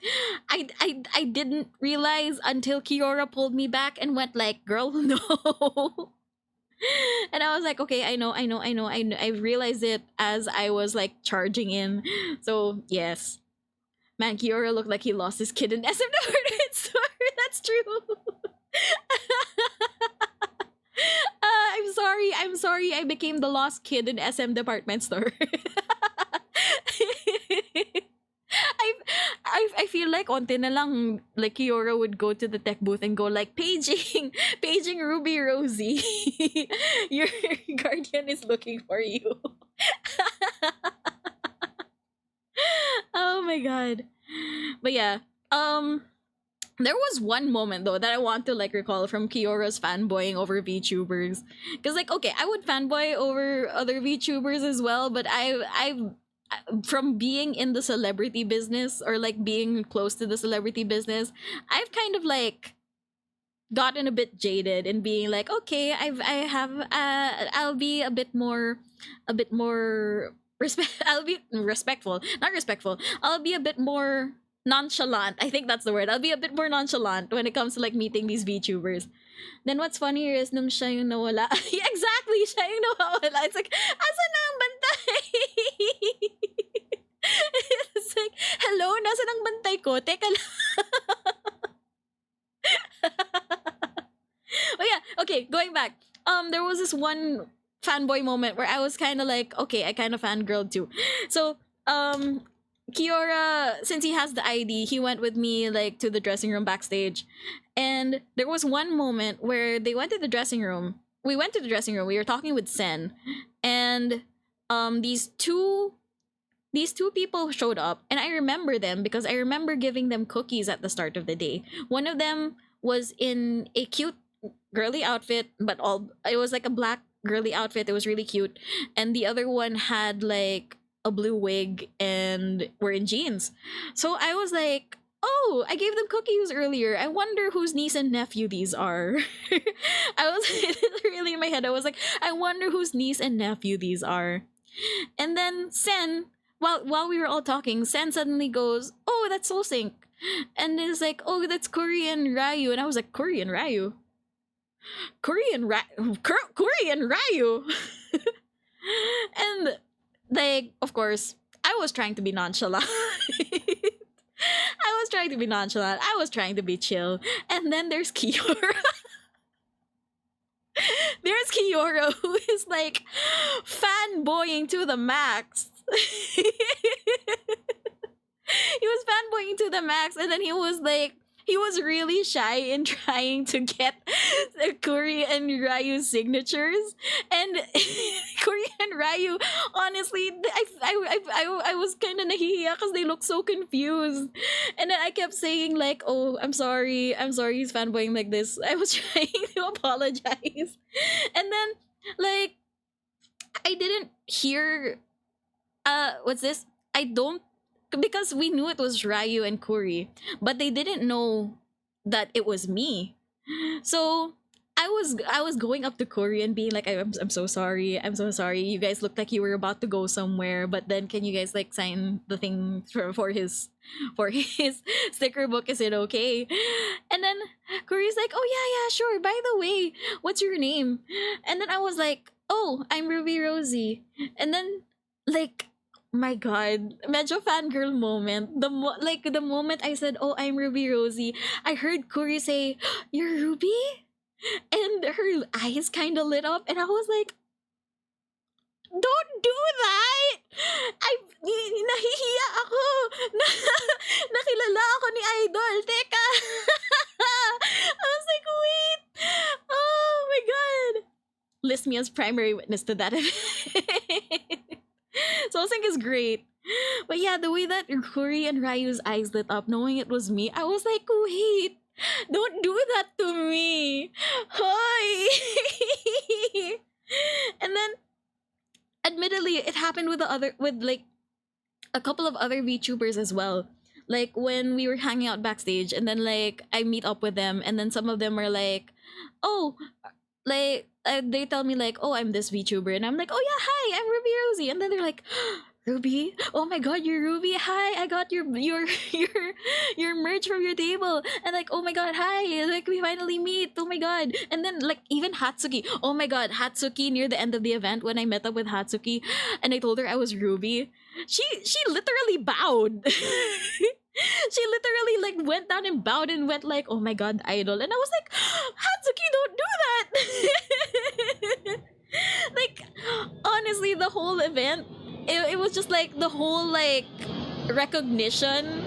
[SPEAKER 2] I didn't realize until Kiora pulled me back and went like, girl, no. And I was like, okay, I know. I realized it as I was like charging in. So yes. Man, Kiora looked like he lost his kid in SM Department Store. That's true. I'm sorry I became the lost kid in SM Department Store. I feel like onte na lang like Kiora would go to the tech booth and go like paging Ruby Rosie. Your guardian is looking for you. Oh my god. But yeah, there was one moment though that I want to like recall from Kiora's fanboying over VTubers. Cause like okay, I would fanboy over other VTubers as well, but I've from being in the celebrity business or like being close to the celebrity business, I've kind of like gotten a bit jaded and being like, okay, I'll be a bit more I'll be respectful, not respectful. I'll be a bit more nonchalant. I think that's the word. I'll be a bit more nonchalant when it comes to like meeting these VTubers. Then what's funnier is nung siya yung nawala. Exactly, siya yung nawala. It's like, asa na ang bantay? It's like, hello, nasa ang bantay ko? Teka lang. Oh yeah, okay, going back. There was this one fanboy moment where I was kind of like, okay, I kind of fangirled too. So, Kiora, since he has the ID, he went with me like to the dressing room backstage. And there was one moment where they went to the dressing room. We went to the dressing room. We were talking with Sen, and these two people showed up, and I remember them because I remember giving them cookies at the start of the day. One of them was in a cute girly outfit, but it was like a black girly outfit. It was really cute, and the other one had like a blue wig and were in jeans. So I was like, oh, I gave them cookies earlier. I wonder whose niece and nephew these are. I was really in my head. I was like, I wonder whose niece and nephew these are. And then Sen, while we were all talking, Sen suddenly goes, oh, that's Soul Sync. And it's like, oh, that's Korean Ryu. And I was like, Korean Ryu? Korean Ryu? And like, of course, I was trying to be nonchalant. I was trying to be nonchalant. I was trying to be chill. And then there's Kiora. There's Kiora who is like fanboying to the max. He was fanboying to the max, and then he was really shy in trying to get the Kuri and Ryu signatures. And Kuri and Ryu, honestly, I was kind of nahihiya because they look so confused. And then I kept saying like, oh, I'm sorry he's fanboying like this. I was trying to apologize. And then like I didn't hear what's this? Because we knew it was Ryu and Kuri, but they didn't know that it was me. So I was going up to Kuri and being like, I'm so sorry. You guys looked like you were about to go somewhere, but then can you guys like sign the thing for his sticker book? Is it okay? And then Kuri's like, oh yeah, sure. By the way, what's your name? And then I was like, oh, I'm Ruby Rosie. And then like, my god, medyo fangirl moment. The moment I said, oh, I'm Ruby Rosie, I heard Kuri say, you're Ruby? And her eyes kind of lit up, and I was like, don't do that! Nahihiya ako! Nakilala ako ni Idol! Teka! I was like, wait! Oh my god! List me as primary witness to that event. So Sync is great. But yeah, the way that Kuri and Ryu's eyes lit up knowing it was me, I was like, wait, don't do that to me. Hi. And then admittedly it happened with like a couple of other VTubers as well. Like when we were hanging out backstage, and then like I meet up with them, and then some of them are like, oh, like they tell me like, oh, I'm this VTuber, and I'm like, oh yeah, hi, I'm Ruby Rosie. And then they're like, Ruby, oh my god, you're Ruby, hi, I got your merch from your table. And like, oh my god, hi, like we finally meet, oh my god. And then like even Hatsuki, oh my god, Hatsuki, near the end of the event when I met up with Hatsuki and I told her I was Ruby, she literally bowed. She literally like went down and bowed and went like, oh my god, Idol. And I was like, Hatsuki, don't do that. Like honestly, the whole event, it was just like the whole like recognition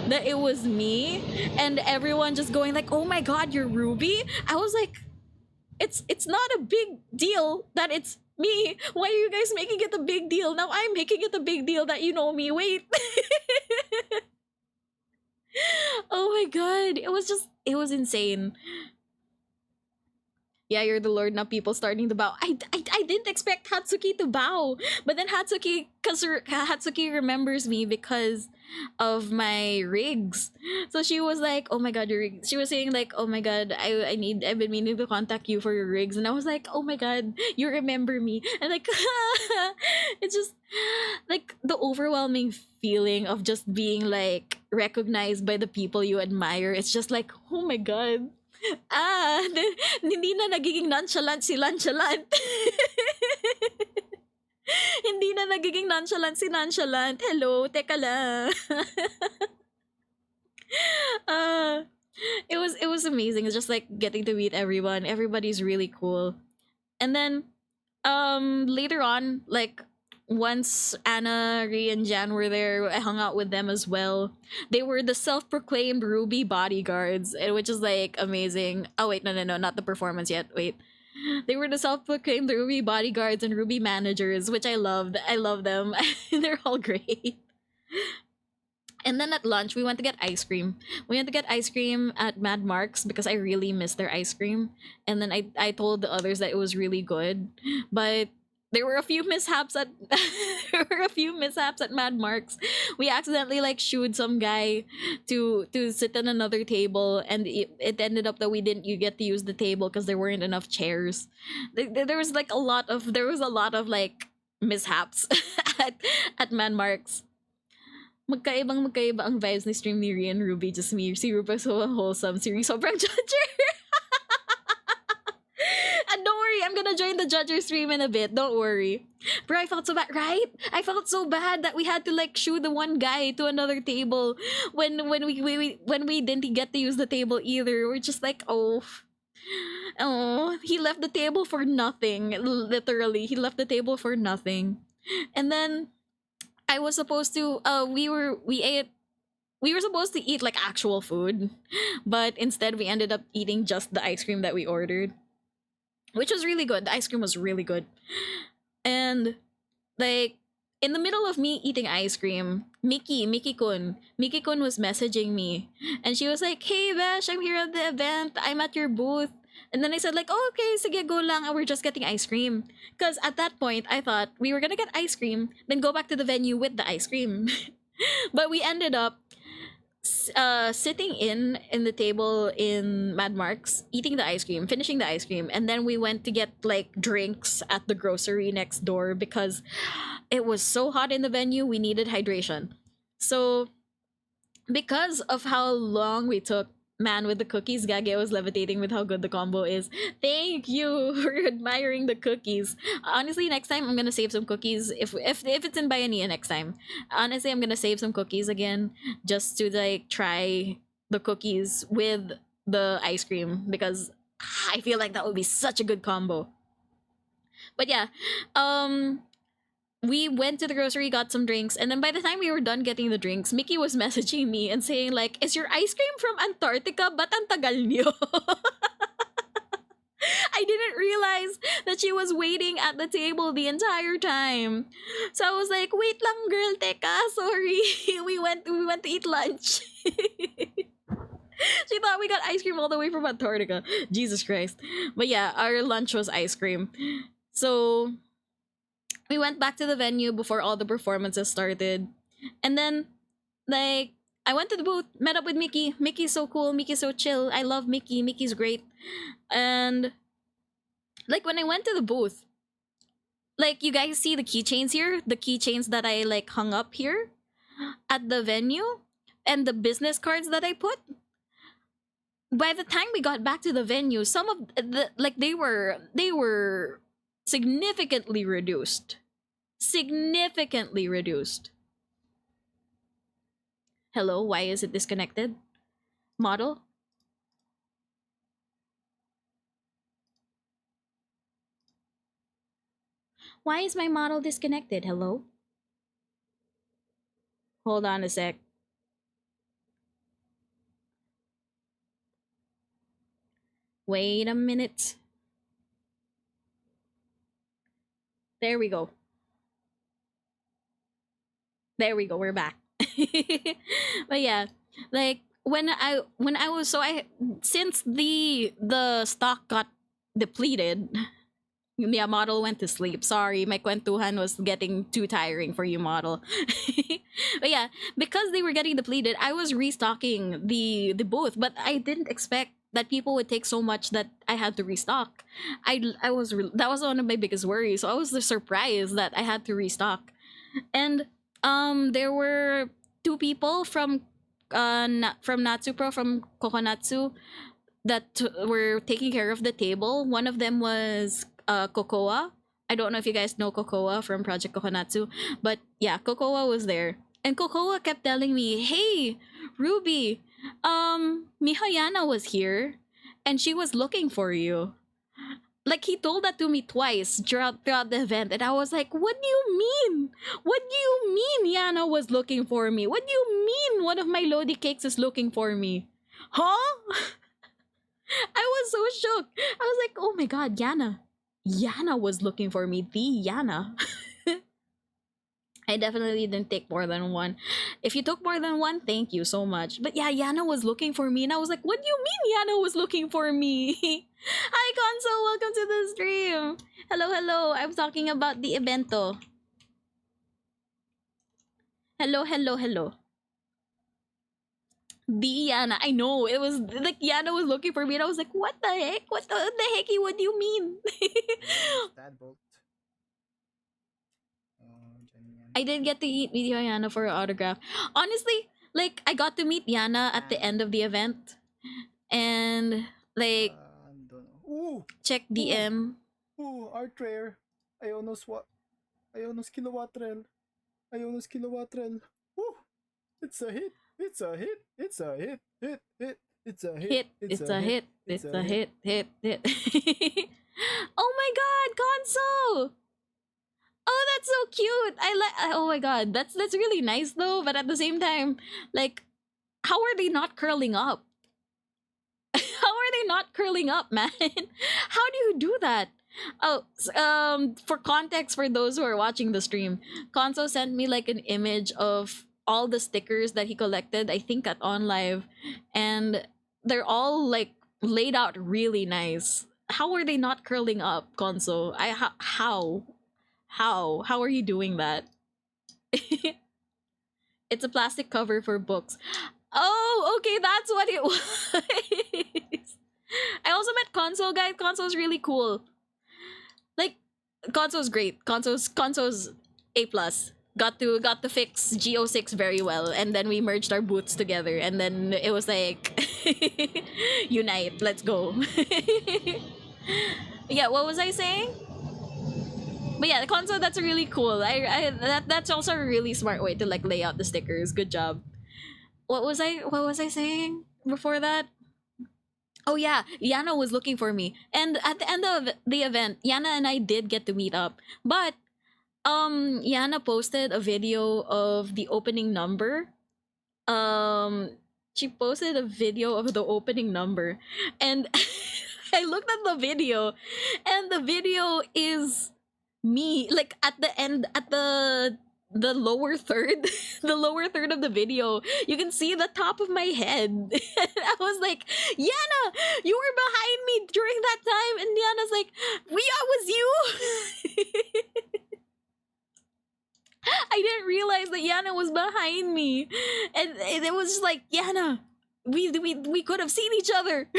[SPEAKER 2] that it was me, and everyone just going like, oh my god, you're Ruby. I was like, it's not a big deal that it's me. Why are you guys making it a big deal? Now I'm making it a big deal that you know me. Wait. Oh my god, it was insane. Yeah, you're the Lord, now people starting to bow. I didn't expect Hatsuki to bow. But then Hatsuki remembers me because of my rigs. So she was like, oh my god, your rigs. She was saying like, oh my god, I've been meaning to contact you for your rigs. And I was like, oh my god, you remember me. And like, it's just like the overwhelming feeling of just being like recognized by the people you admire, it's just like, oh my god. Hindi na nagiging nonchalant si nonchalant. Hindi na nagiging nonchalant si nonchalant. Hello, teka lang. uh, it was amazing. It's just like getting to meet everyone. Everybody's really cool. And then later on, like once Anna, Ray, and Jan were there, I hung out with them as well. They were the self-proclaimed Ruby bodyguards, which is like amazing. Oh wait, no, not the performance yet. Wait. They were the self-proclaimed Ruby bodyguards and Ruby managers, which I loved. I love them. They're all great. And then at lunch, we went to get ice cream. We went to get ice cream at Mad Mark's because I really missed their ice cream. And then I told the others that it was really good. But there were a few mishaps at Mad Mark's. We accidentally like shooed some guy to sit at another table, and it ended up that we didn't you get to use the table because there weren't enough chairs. There was like a lot of like mishaps at Mad Mark's. Magkaiba ang vibes ni stream ni Rian Ruby. Just me. Si Rupa so wholesome. Si Ri sobrang judger. And don't worry, I'm gonna join the judger stream in a bit. Don't worry. Bro, I felt so bad, right? I felt so bad that we had to like shoo the one guy to another table when we didn't get to use the table either. We're just like, oh, he left the table for nothing. Literally, he left the table for nothing. And then I was supposed to we were supposed to eat like actual food, but instead we ended up eating just the ice cream that we ordered, which was really good. The ice cream was really good. And like in the middle of me eating ice cream, Miki Kun was messaging me, and she was like, "Hey Besh, I'm here at the event. I'm at your booth." And then I said like, oh, okay, sige, go lang. We're just getting ice cream. Because at that point, I thought we were gonna get ice cream, then go back to the venue with the ice cream. But we ended up sitting in the table in Mad Mark's, eating the ice cream, finishing the ice cream, and then we went to get like drinks at the grocery next door because it was so hot in the venue, we needed hydration. So because of how long we took, man, with the cookies, Gage was levitating with how good the combo is. Thank you for admiring the cookies. Honestly, next time I'm gonna save some cookies. If it's in Bayania next time, honestly, I'm gonna save some cookies again just to like try the cookies with the ice cream because I feel like that would be such a good combo. But yeah, we went to the grocery, got some drinks, and then by the time we were done getting the drinks, Mickey was messaging me and saying like, is your ice cream from Antarctica? Ba't ang tagal niyo? I didn't realize that she was waiting at the table the entire time. So I was like, wait lang girl, teka, sorry. we went to eat lunch. She thought we got ice cream all the way from Antarctica. Jesus Christ. But yeah, our lunch was ice cream. So we went back to the venue before all the performances started. And then, like, I went to the booth, met up with Mickey. Mickey's so cool. Mickey's so chill. I love Mickey. Mickey's great. And, like, when I went to the booth, like, you guys see the keychains here? The keychains that I, like, hung up here at the venue? And the business cards that I put? By the time we got back to the venue, some of the, like, they were significantly reduced. Significantly reduced. Hello, why is it disconnected? Model? Why is my model disconnected? Hello? Hold on a sec. Wait a minute. There we go. There we go, we're back. But yeah, like when I was since the stock got depleted, yeah, model went to sleep. Sorry, my kwentuhan was getting too tiring for you, model. But yeah, because they were getting depleted, I was restocking the booth, but I didn't expect that people would take so much that I had to restock. That was one of my biggest worries. So I was surprised that I had to restock. And there were two people from from Natsu Pro, from Kokonatsu, that were taking care of the table. One of them was Kokoa. I don't know if you guys know Kokoa from Project Kokonatsu, but yeah, Kokoa was there. And Kokoa kept telling me, "Hey, Ruby, Mihayana was here and she was looking for you." Like, he told that to me twice throughout the event, and I was like, "What do you mean? What do you mean Yana was looking for me? What do you mean one of my Lodi cakes is looking for me? Huh?" I was so shook. I was like, "Oh my god, Yana. Yana was looking for me. The Yana." I definitely didn't take more than one. If you took more than one, thank you so much. But yeah, Yana was looking for me, and I was like, "What do you mean Yana was looking for me?" Hi, Conso. Welcome to the stream. Hello, hello. I'm talking about the evento. Hello, hello, hello. The Yana. I know. It was like Yana was looking for me, and I was like, "What the heck? What the hecky? What do you mean?"
[SPEAKER 4] Dad bolt.
[SPEAKER 2] I did get to meet Yana for an autograph. Honestly, like, I got to meet Yana at the end of the event, and like
[SPEAKER 4] Dono. Ooh!
[SPEAKER 2] check DM.
[SPEAKER 4] Ooh! Art rare. Ionos kilowatrel. Ionos kilowatrel. Woo! It's a hit. It's a hit. It's a hit. Hit. It's a hit.
[SPEAKER 2] It's a hit. It's a hit. Hit. Oh my god, Gonzo! Oh, that's so cute. I like. Oh my god, that's really nice though. But at the same time, like, how are they not curling up? How are they not curling up, man? How do you do that? Oh, for context, for those who are watching the stream, Konzo sent me like an image of all the stickers that he collected, I think at OnLive, and they're all like laid out really nice. How are they not curling up, Konzo? How are you doing that? It's a plastic cover for books. Oh, okay, that's what it was. I also met Konzo, guys. Konzo's really cool. Like, Konzo's great. Konzo's A plus. Got to fix Go6 very well, and then we merged our boots together, and then it was like unite, let's go. Yeah, what was I saying? But yeah, the console, that's really cool. That's also a really smart way to like lay out the stickers. Good job. What was I saying before that? Oh yeah, Yana was looking for me. And at the end of the event, Yana and I did get to meet up. But Yana posted a video of the opening number. She posted a video of the opening number, and I looked at the video, and the video is me like at the end, at the lower third, the lower third of the video, you can see the top of my head. And I was like, "Yana, you were behind me during that time," and Yana's like, "Yeah, was you?" I didn't realize that Yana was behind me, and it was just like, "Yana, we could have seen each other."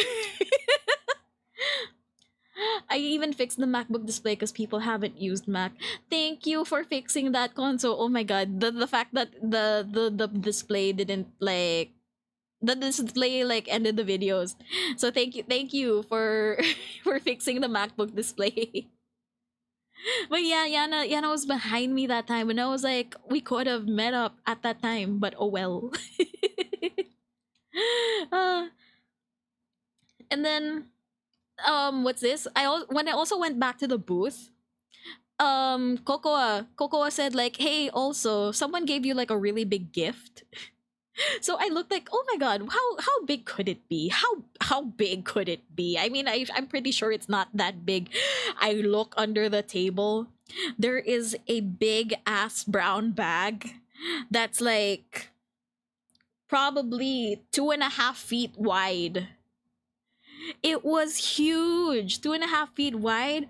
[SPEAKER 2] I even fixed the MacBook display because people haven't used Mac. Thank you for fixing that console. Oh my god, the fact that the display didn't like, the display like ended the videos. So thank you for for fixing the MacBook display. But yeah, Yana was behind me that time, and I was like, we could have met up at that time, but oh well. uh, and then what's this? When I also went back to the booth, Cocoa said like, "Hey, also someone gave you like a really big gift." So I looked like, "Oh my god, how big could it be? How big could it be?" I mean, I'm pretty sure it's not that big. I look under the table. There is a big ass brown bag that's like probably 2.5 feet wide. It was huge, 2.5 feet wide,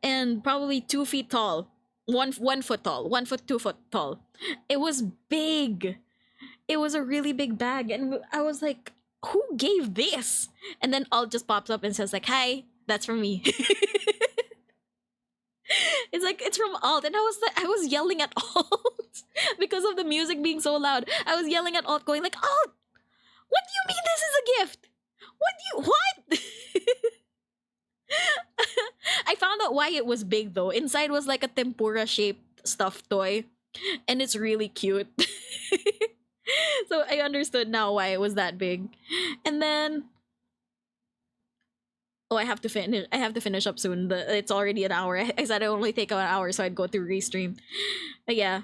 [SPEAKER 2] and probably 2 feet tall. One foot tall, 1 foot, 2 foot tall. It was big. It was a really big bag, and I was like, "Who gave this?" And then Alt just pops up and says like, "Hi, that's from me." It's like, it's from Alt, and I was yelling at Alt because of the music being so loud. I was yelling at Alt, going like, "Alt, What do you mean this is a gift? What? I found out why it was big though. Inside was like a tempura shaped stuffed toy, and it's really cute. So I understood now why it was that big. And then I have to finish. I have to finish up soon. It's already an hour. I said it only take an hour, so I'd go through restream. But yeah.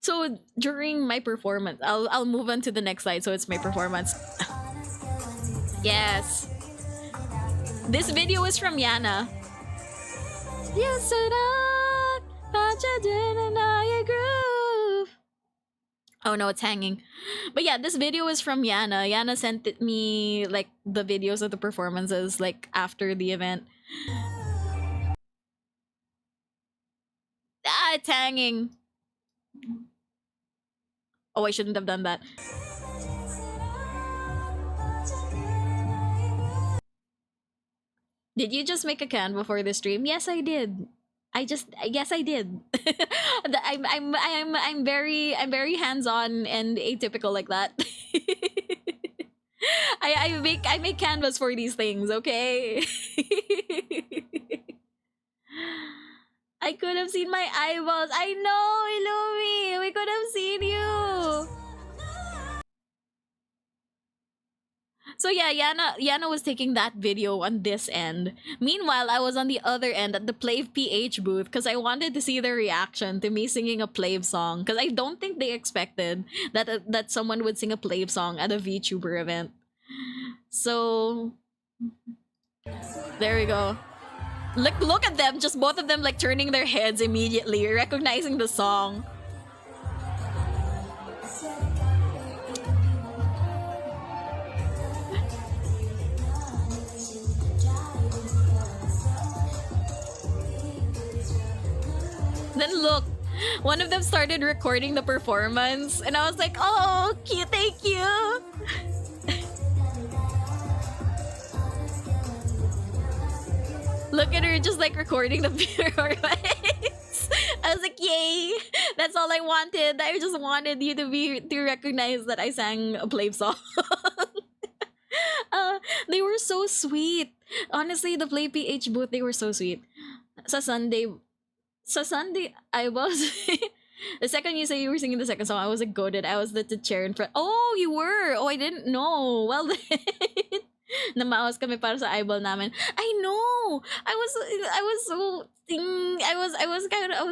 [SPEAKER 2] So during my performance, I'll move on to the next slide. So it's my performance. Yes. This video is from Yana. Yes, groove. Oh no, it's hanging. But yeah, this video is from Yana. Yana sent me like the videos of the performances like after the event. Ah, it's hanging. Oh, I shouldn't have done that. Did you just make a Canva for the stream? Yes, I did. Yes, I did. I'm very hands-on and atypical like that. I make canvas for these things, okay? I could have seen my eyeballs. I know, Illumi. We could have seen you. So yeah, Yana was taking that video on this end. Meanwhile, I was on the other end at the Plave PH booth because I wanted to see their reaction to me singing a Plave song. Because I don't think they expected that someone would sing a Plave song at a VTuber event. So there we go. Look at them, just both of them like turning their heads immediately, recognizing the song. Then look, one of them started recording the performance, and I was like, oh, cute, thank you. Look at her just like recording the performance. I was like, yay, that's all I wanted. I just wanted you to recognize that I sang a Plave song. They were so sweet. Honestly, the Play PH booth, they were so sweet. Sa Sunday, I was the second you say you were singing the second song, I was like goaded. I was the chair in front. Oh, you were. Oh, I didn't know. Well then, namaos kami para sa eyeball namin. I know. I was so I was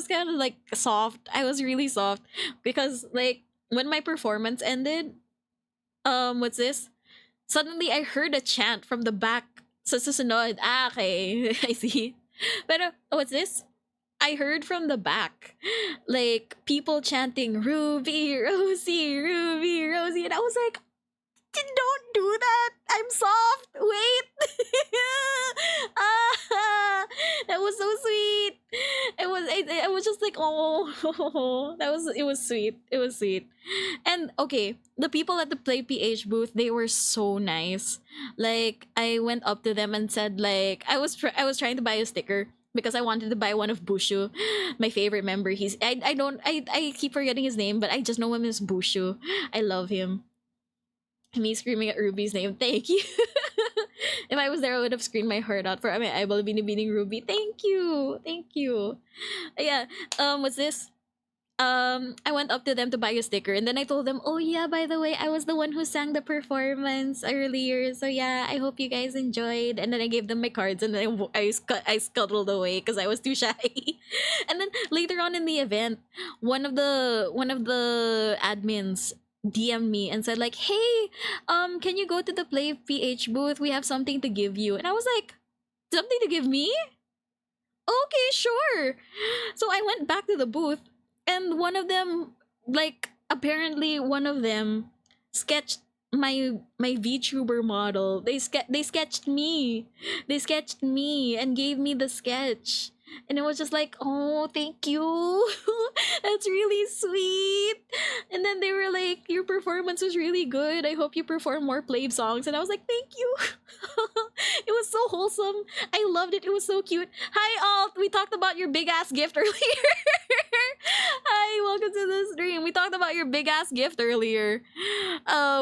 [SPEAKER 2] kind of like soft. I was really soft because like when my performance ended, what's this? Suddenly I heard a chant from the back. Sa susunod. Ah, okay. I see. Pero what's this? I heard from the back, like people chanting Ruby, Rosie, Ruby, Rosie, and I was like, don't do that. I'm soft. Wait. Ah, that was so sweet. I was just like, oh, it was sweet. It was sweet. And okay, the people at the Play PH booth, they were so nice. Like I went up to them and said like I was trying to buy a sticker because I wanted to buy one of Bushu, my favorite member. I keep forgetting his name, but I just know him as Bushu. I love him. Me screaming at Ruby's name. Thank you. If I was there, I would have screamed my heart out for my eyeball beating Ruby. Thank you. Thank you. Yeah. What's this? I went up to them to buy a sticker, and then I told them, oh yeah, by the way, I was the one who sang the performance earlier, so yeah, I hope you guys enjoyed. And then I gave them my cards, and then I scuttled away because I was too shy. And then later on in the event, one of the admins DM me and said like, hey, can you go to the Play PH booth? We have something to give you. And I was like, something to give me? Okay, sure. So I went back to the booth, and one of them, like, apparently one of them sketched my VTuber model. They sketched me. They sketched me and gave me the sketch. And it was just like, oh, thank you. That's really sweet. And then they were like, your performance was really good. I hope you perform more Plave songs. And I was like, thank you. It was so wholesome. I loved it. It was so cute. Hi, Alt. We talked about your big ass gift earlier. Hi, welcome to the stream. We talked talked about your big ass gift earlier.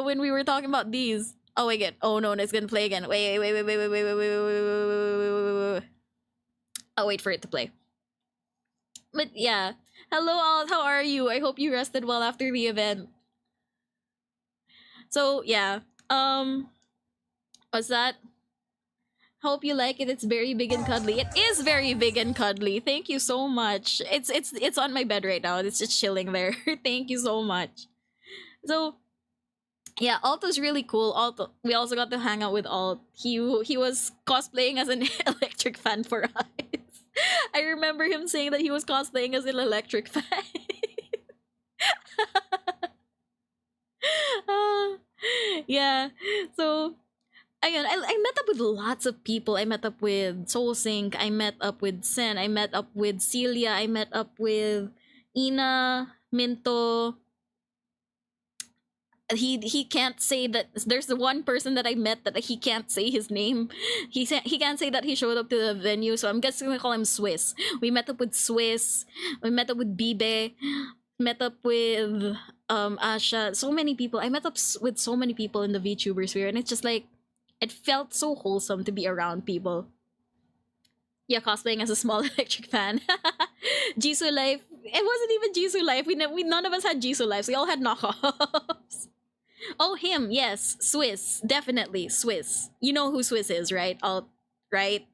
[SPEAKER 2] When we were talking about these. Oh wait, oh no, it's gonna play again. Wait. I'll wait for it to play. But yeah. Hello all, how are you? I hope you rested well after the event. So yeah. What's that? Hope you like it. It's very big and cuddly. It is very big and cuddly. Thank you so much. It's on my bed right now. It's just chilling there. Thank you so much. So yeah, Alto's really cool. Alto, we also got to hang out with Alt. He was cosplaying as an electric fan for us. I remember him saying that he was cosplaying as an electric fan. Yeah. So ayun, I met up with lots of people. I met up with Soulsync. I met up with Sen. I met up with Celia. I met up with Ina, Minto. He can't say that. There's the one person that I met that he can't say his name. He can't say that he showed up to the venue, so I'm just gonna call him Swiss. We met up with Swiss. We met up with Bibe. Met up with Asha. So many people. I met up with so many people in the VTuber sphere, and it's just like it felt so wholesome to be around people. Yeah, cosplaying as a small electric fan. Jisoo life. It wasn't even Jisoo life. We none of us had Jisoo lives. We all had knockoffs. Oh, him. Yes, Swiss. Definitely Swiss. You know who Swiss is, right? Right.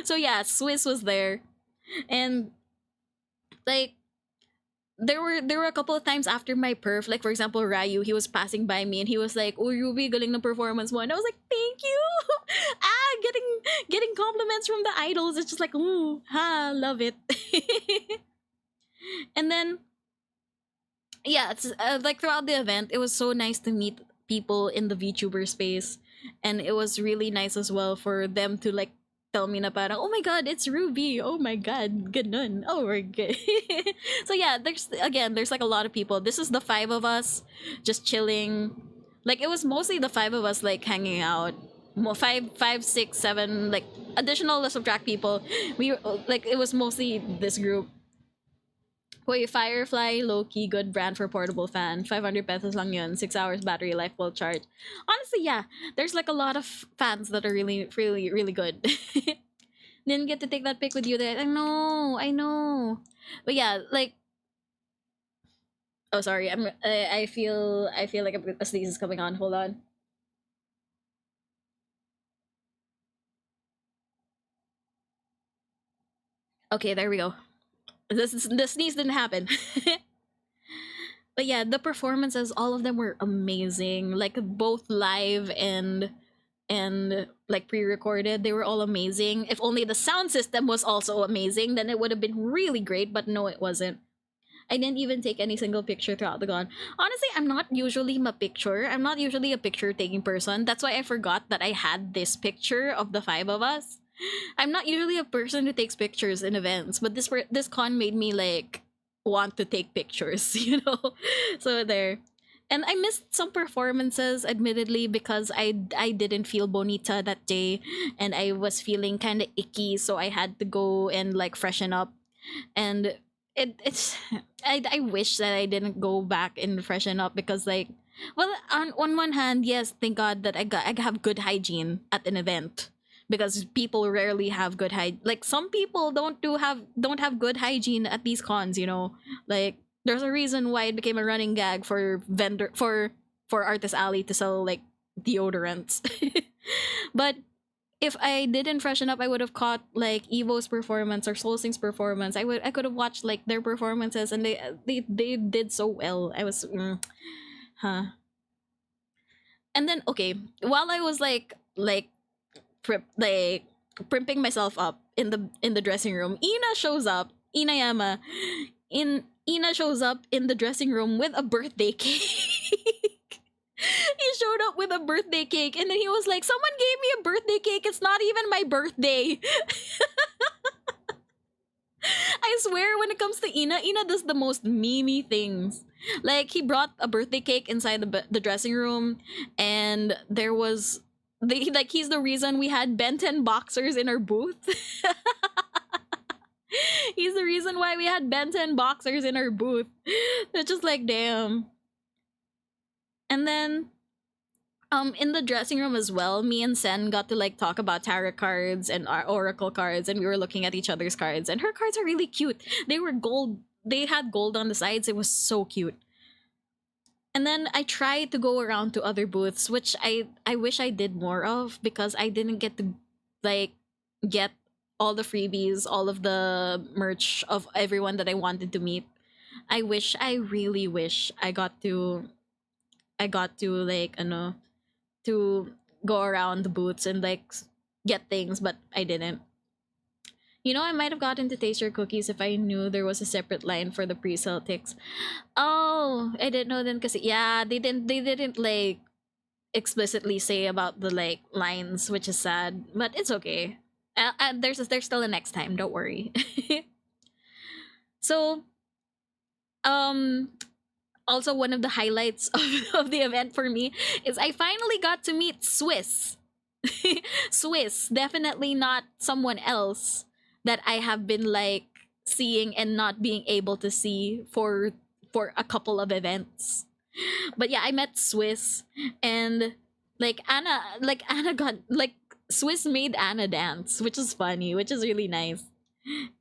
[SPEAKER 2] So yeah, Swiss was there, and like there were a couple of times after my perf, like for example Ryu, he was passing by me and he was like, "Oh, Ruby, galing ng performance mo." And I was like, "Thank you." Getting compliments from the idols, it's just like, ooh, love it. And then yeah, it's like throughout the event, it was so nice to meet people in the VTuber space, and it was really nice as well for them to like tell me na parang, "Oh my god, it's Ruby. Oh my god, ganun. Oh, we're good." So yeah, there's like a lot of people. This is the 5 of us just chilling. Like it was mostly the 5 of us like hanging out. 5, 6, 7, like additional subtract people. We like it was mostly this group. Wait, Firefly, low-key, good brand for portable fan. 500 pesos lang yun. 6 hours battery life will charge. Honestly, yeah. There's like a lot of fans that are really, really, really good. Didn't get to take that pic with you there. I know. But yeah, like... Oh, sorry. I feel like a sneeze is coming on. Hold on. Okay, there we go. The sneeze didn't happen. But yeah, the performances, all of them were amazing. Like both live and like pre-recorded, they were all amazing. If only the sound system was also amazing, then it would have been really great, but no, it wasn't. I didn't even take any single picture throughout the con. Honestly, I'm not usually a picture taking person. That's why I forgot that I had this picture of the 5 of us. I'm not usually a person who takes pictures in events, but this con made me like want to take pictures, you know? So there. And I missed some performances, admittedly, because I didn't feel bonita that day, and I was feeling kind of icky, so I had to go and like freshen up. And it's I wish that I didn't go back and freshen up because like, well, on one hand, yes, thank God that I have good hygiene at an event, because people rarely have good hygiene. Like some people don't have good hygiene at these cons, you know. Like there's a reason why it became a running gag for Artist Alley to sell like deodorants. But if I didn't freshen up, I would have caught like Evo's performance or Soulsync's performance. I could have watched like their performances, and they did so well. I was huh. And then okay, while I was like primping myself up in the dressing room, Ina shows up. Ina shows up in the dressing room with a birthday cake. He showed up with a birthday cake, and then he was like, "Someone gave me a birthday cake. It's not even my birthday." I swear, when it comes to Ina does the most memey things. Like he brought a birthday cake inside the dressing room, and there was he's the reason we had Ben 10 boxers in our booth. He's the reason why we had Ben 10 boxers in our booth. They're just like, damn. And then in the dressing room as well, me and Sen got to like talk about tarot cards and our oracle cards, and we were looking at each other's cards, and her cards are really cute. They were gold. They had gold on the sides. It was so cute. And then I tried to go around to other booths, which I wish I did more of, because I didn't get to like get all the freebies, all of the merch of everyone that I wanted to meet. I really wish I got to like, to go around the booths and like get things, but I didn't. You know, I might have gotten to taste your cookies if I knew there was a separate line for the pre-sale ticks. Oh, I didn't know then, kasi yeah, they didn't like explicitly say about the like lines, which is sad, but it's okay. There's still a next time, don't worry. So also one of the highlights of the event for me is I finally got to meet Swiss. Swiss, definitely not someone else that I have been like seeing and not being able to see for a couple of events. But yeah, I met Swiss, and like Anna got like Swiss made Anna dance, which is funny, which is really nice.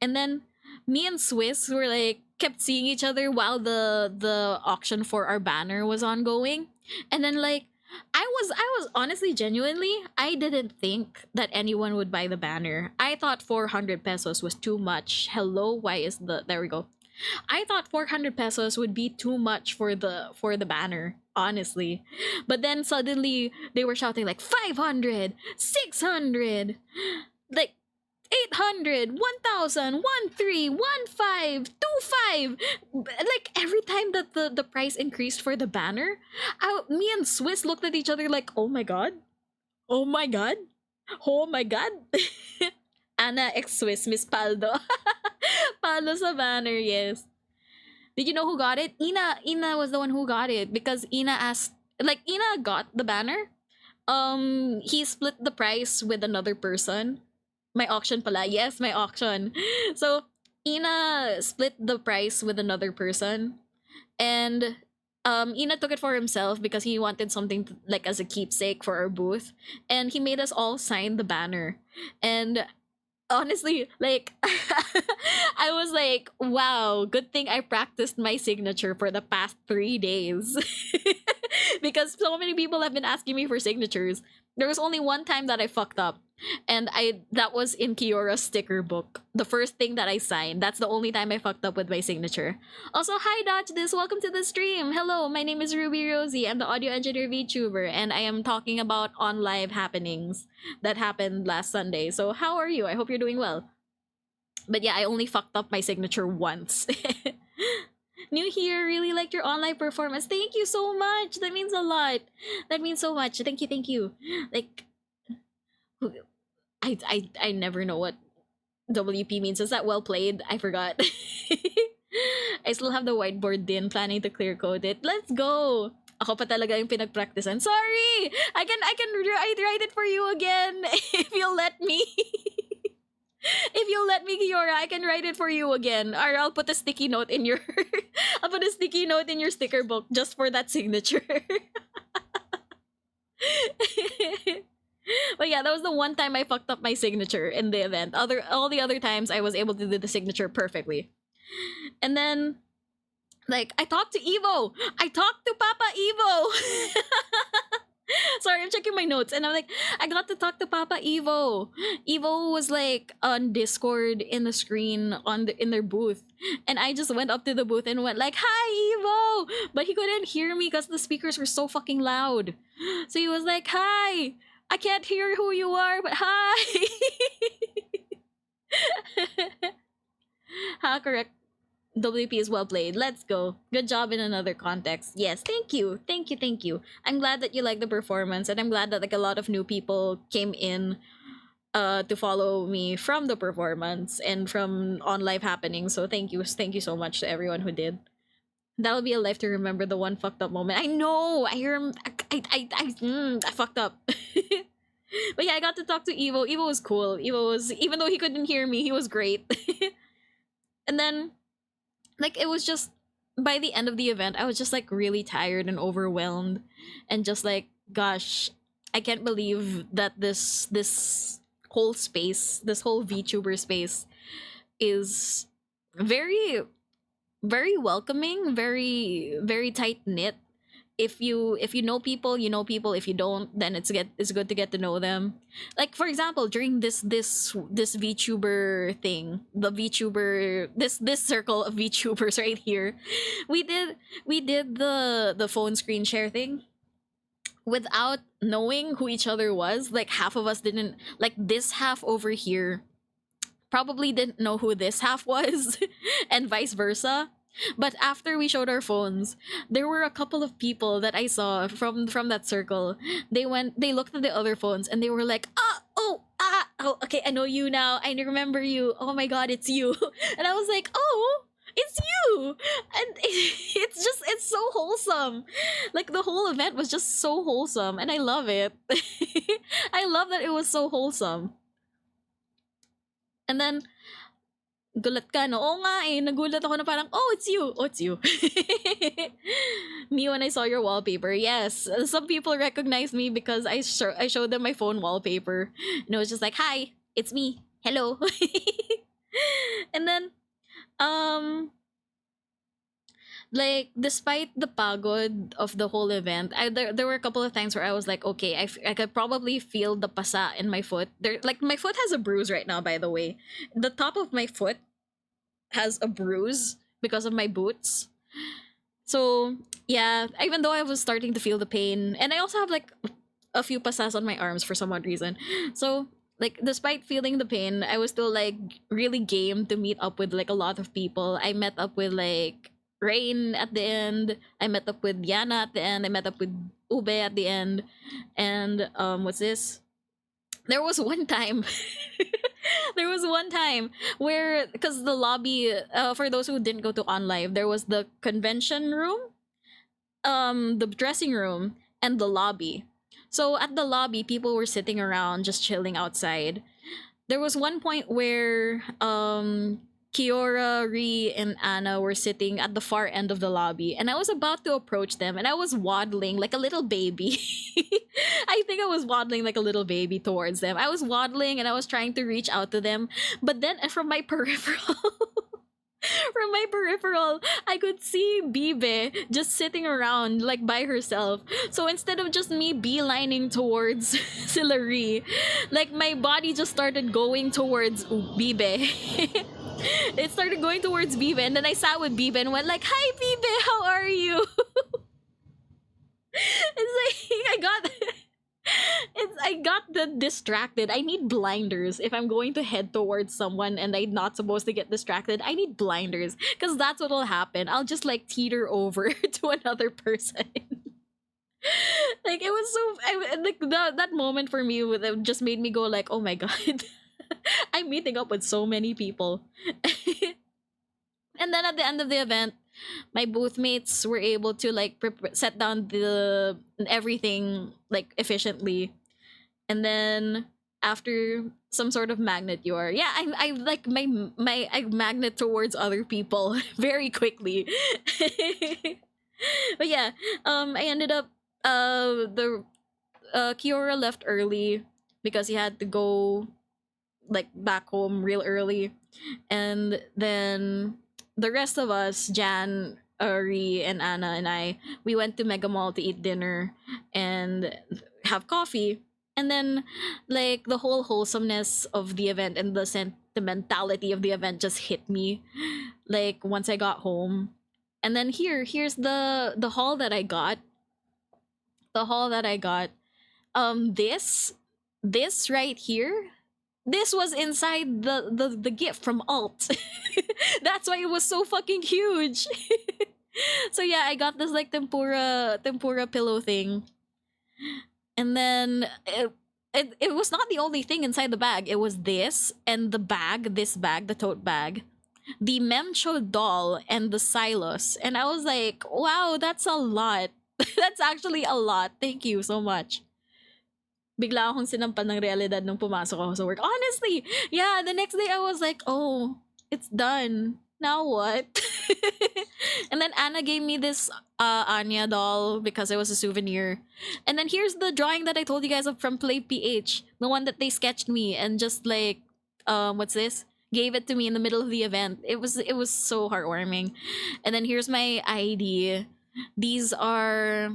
[SPEAKER 2] And then me and Swiss were like kept seeing each other while the auction for our banner was ongoing. And then like I was honestly, genuinely, I didn't think that anyone would buy the banner. I thought 400 pesos was too much. Hello, why is there we go. I thought 400 pesos would be too much for the banner, honestly. But then suddenly they were shouting like 500, 600, like 800, 1000, 13, 15, 25. Like every time that the price increased for the banner, me and Swiss looked at each other like, oh my god, oh my god, oh my god. Anna ex Swiss, Miss Paldo. Paldo sa banner, yes. Did you know who got it? Ina was the one who got it, because Ina asked, like, Ina got the banner. He split the price with another person. My auction pala. Yes, my auction. So, Ina split the price with another person. And Ina took it for himself because he wanted something to, like as a keepsake for our booth. And he made us all sign the banner. And honestly, like I was like, wow, good thing I practiced my signature for the past 3 days. Because so many people have been asking me for signatures. There was only one time that I fucked up, and that was in Kiora's sticker book. The first thing that I signed. That's the only time I fucked up with my signature. Also, hi Dodge this, welcome to the stream. Hello, my name is Ruby Rosie. I'm the audio engineer VTuber, and I am talking about OnLive happenings that happened last Sunday. So how are you? I hope you're doing well. But yeah, I only fucked up my signature once. New here, really liked your online performance. Thank you so much. That means a lot. That means so much. Thank you. Like, I never know what WP means. Is that well played? I forgot. I still have the whiteboard din, planning to clear code it. Let's go. Ako pa talaga yung pinagpracticean. Sorry! I can write it for you again if you'll let me. If you'll let me, Kiora, I can write it for you again. Or I'll put a sticky note in your I'll put a sticky note in your sticker book just for that signature. But yeah, that was the one time I fucked up my signature in the event. All the other times I was able to do the signature perfectly. And then like I talked to Evo. I talked to Papa Evo. Sorry, I'm checking my notes, and I'm like, I got to talk to Papa Evo. Evo was like on Discord in the screen in their booth, and I just went up to the booth and went like, "Hi, Evo," but he couldn't hear me because the speakers were so fucking loud. So he was like, "Hi, I can't hear who you are, but hi." Ha, correct. WP is well played. Let's go. Good job in another context. Yes, thank you. I'm glad that you like the performance, and I'm glad that like a lot of new people came in to follow me from the performance and from OnLive happening. So thank you so much to everyone who did. That'll be a life to remember, the one fucked up moment. I know. I fucked up. But yeah, I got to talk to Evo. Evo was cool. Even though he couldn't hear me, he was great. And then like it was just by the end of the event, I was just like really tired and overwhelmed and just like, gosh, I can't believe that this whole space, this whole VTuber space is very very welcoming, very tight knit. If you know people, you know people. If you don't, then it's good to get to know them. Like for example, during this VTuber thing, the VTuber this circle of VTubers right here, we did the phone screen share thing without knowing who each other was. Like half of us didn't, like this half over here probably didn't know who this half was and vice versa. But after we showed our phones, there were a couple of people that I saw from that circle. They looked at the other phones and they were like, oh, okay, I know you now. I remember you. Oh my god, it's you. And I was like, oh, it's you. And it's so wholesome. Like the whole event was just so wholesome and I love it. I love that it was so wholesome. And then gulat ka, no? Oo nga eh. Nagulat ako na parang, oh, it's you. Oh, it's you. Me when I saw your wallpaper. Yes. Some people recognized me because I showed them my phone wallpaper. And it was just like, hi, it's me. Hello. And then, like, despite the pagod of the whole event, there were a couple of times where I was like, okay, I could probably feel the pasa in my foot. There, like, my foot has a bruise right now, by the way. The top of my foot has a bruise because of my boots. So, yeah, even though I was starting to feel the pain, and I also have, like, a few pasas on my arms for some odd reason. So, like, despite feeling the pain, I was still, like, really game to meet up with, like, a lot of people. I met up with, like, Rain at the end. I met up with Yana at the end. I met up with Ube at the end. And what's this? There was one time there was one time where, because the lobby, for those who didn't go to onlive, there was the convention room, the dressing room, and the lobby. So at the lobby, people were sitting around just chilling outside. There was one point where Kiora, Ri, and Anna were sitting at the far end of the lobby, and I was about to approach them, and I was waddling like a little baby. I think I was waddling like a little baby towards them. I was waddling and I was trying to reach out to them, but then from my peripheral, from my peripheral, I could see Bibe just sitting around like by herself. So instead of just me beelining towards Silari, like my body just started going towards Bibe. It started going towards Bibe, and then I sat with Bibe and went like, "Hi, Bibe, how are you?" It's like I got the distracted. I need blinders if I'm going to head towards someone and I'm not supposed to get distracted. I need blinders because that's what will happen. I'll just like teeter over to another person. Like it was so like that moment for me just made me go like, oh my god. I'm meeting up with so many people. And then at the end of the event, my booth mates were able to like set down the everything like efficiently. And then after some sort of magnet yeah, I like I magnet towards other people very quickly. But yeah, I ended up the Kiora left early because he had to go like back home real early, and then the rest of us, Jan, Ari, and Anna, and we went to Mega Mall to eat dinner and have coffee. And then, like, the whole wholesomeness of the event and the sentimentality of the event just hit me, like, once I got home. And then here's the haul that I got. The haul that I got. This right here, this was inside the gift from Alt. That's why it was so fucking huge. So yeah, I got this like tempura pillow thing. And then it was not the only thing inside the bag. It was this and this bag, the tote bag, the Memcho doll, and the Silos. And I was like, wow, that's a lot. That's actually a lot. Thank you so much. Bigla akong sinampan ng realidad nung pumasok ako sa work. Honestly, yeah, the next day I was like, oh, it's done. Now what? And then Anna gave me this Anya doll because it was a souvenir. And then here's the drawing that I told you guys of from Play PH. The one that they sketched me and just like what's this? Gave it to me in the middle of the event. It was so heartwarming. And then here's my ID. These are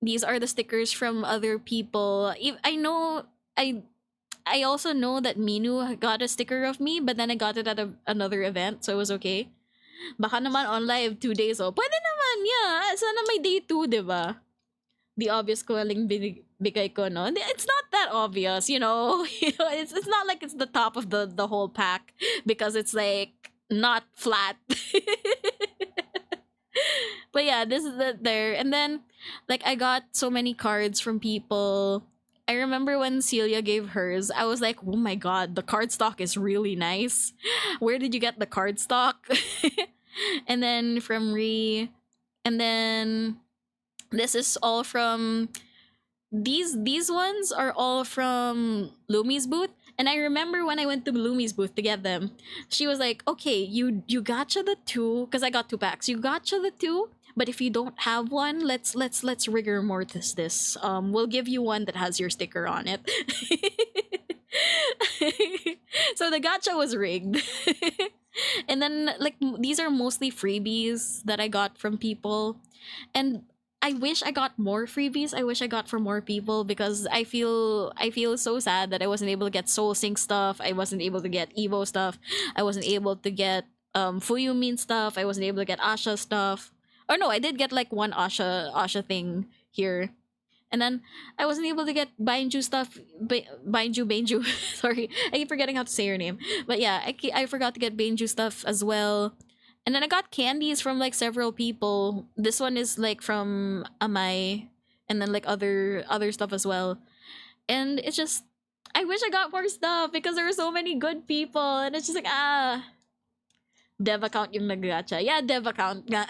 [SPEAKER 2] the stickers from other people. I know I also know that Minu got a sticker of me, but then I got it at another event, so it was okay. Baka naman on live 2 days, oh. Pwede naman, yeah. Sana may day 2, di ba? The obvious ko aling bigay ko, no? It's not that obvious, you know? It's not like it's the top of the whole pack because it's like not flat. But yeah, this is there. And then, like, I got so many cards from people. I remember when Celia gave hers, I was like, oh my god, the card stock is really nice. Where did you get the card stock? And then from Ree. And then this is all from these ones are all from Lumi's booth. And I remember when I went to Lumi's booth to get them, she was like, okay, you gotcha the 2, because I got 2 packs. You gotcha the 2, but if you don't have one, let's rigor mortis this. We'll give you one that has your sticker on it. So the gacha was rigged. And then like these are mostly freebies that I got from people. And I wish I got more freebies. I wish I got from more people because I feel so sad that I wasn't able to get Soul Sync stuff. I wasn't able to get Evo stuff. I wasn't able to get Fuyumin stuff. I wasn't able to get Asha stuff. Or no, I did get like one Asha thing here. And then I wasn't able to get Bainju stuff. Bainju. Sorry, I keep forgetting how to say your name. But yeah, I forgot to get Bainju stuff as well. And then I got candies from like several people. This one is like from Amai, and then like other stuff as well. And it's just I wish I got more stuff because there are so many good people, and it's just like dev account yung nag-gacha. Yeah, dev account nga.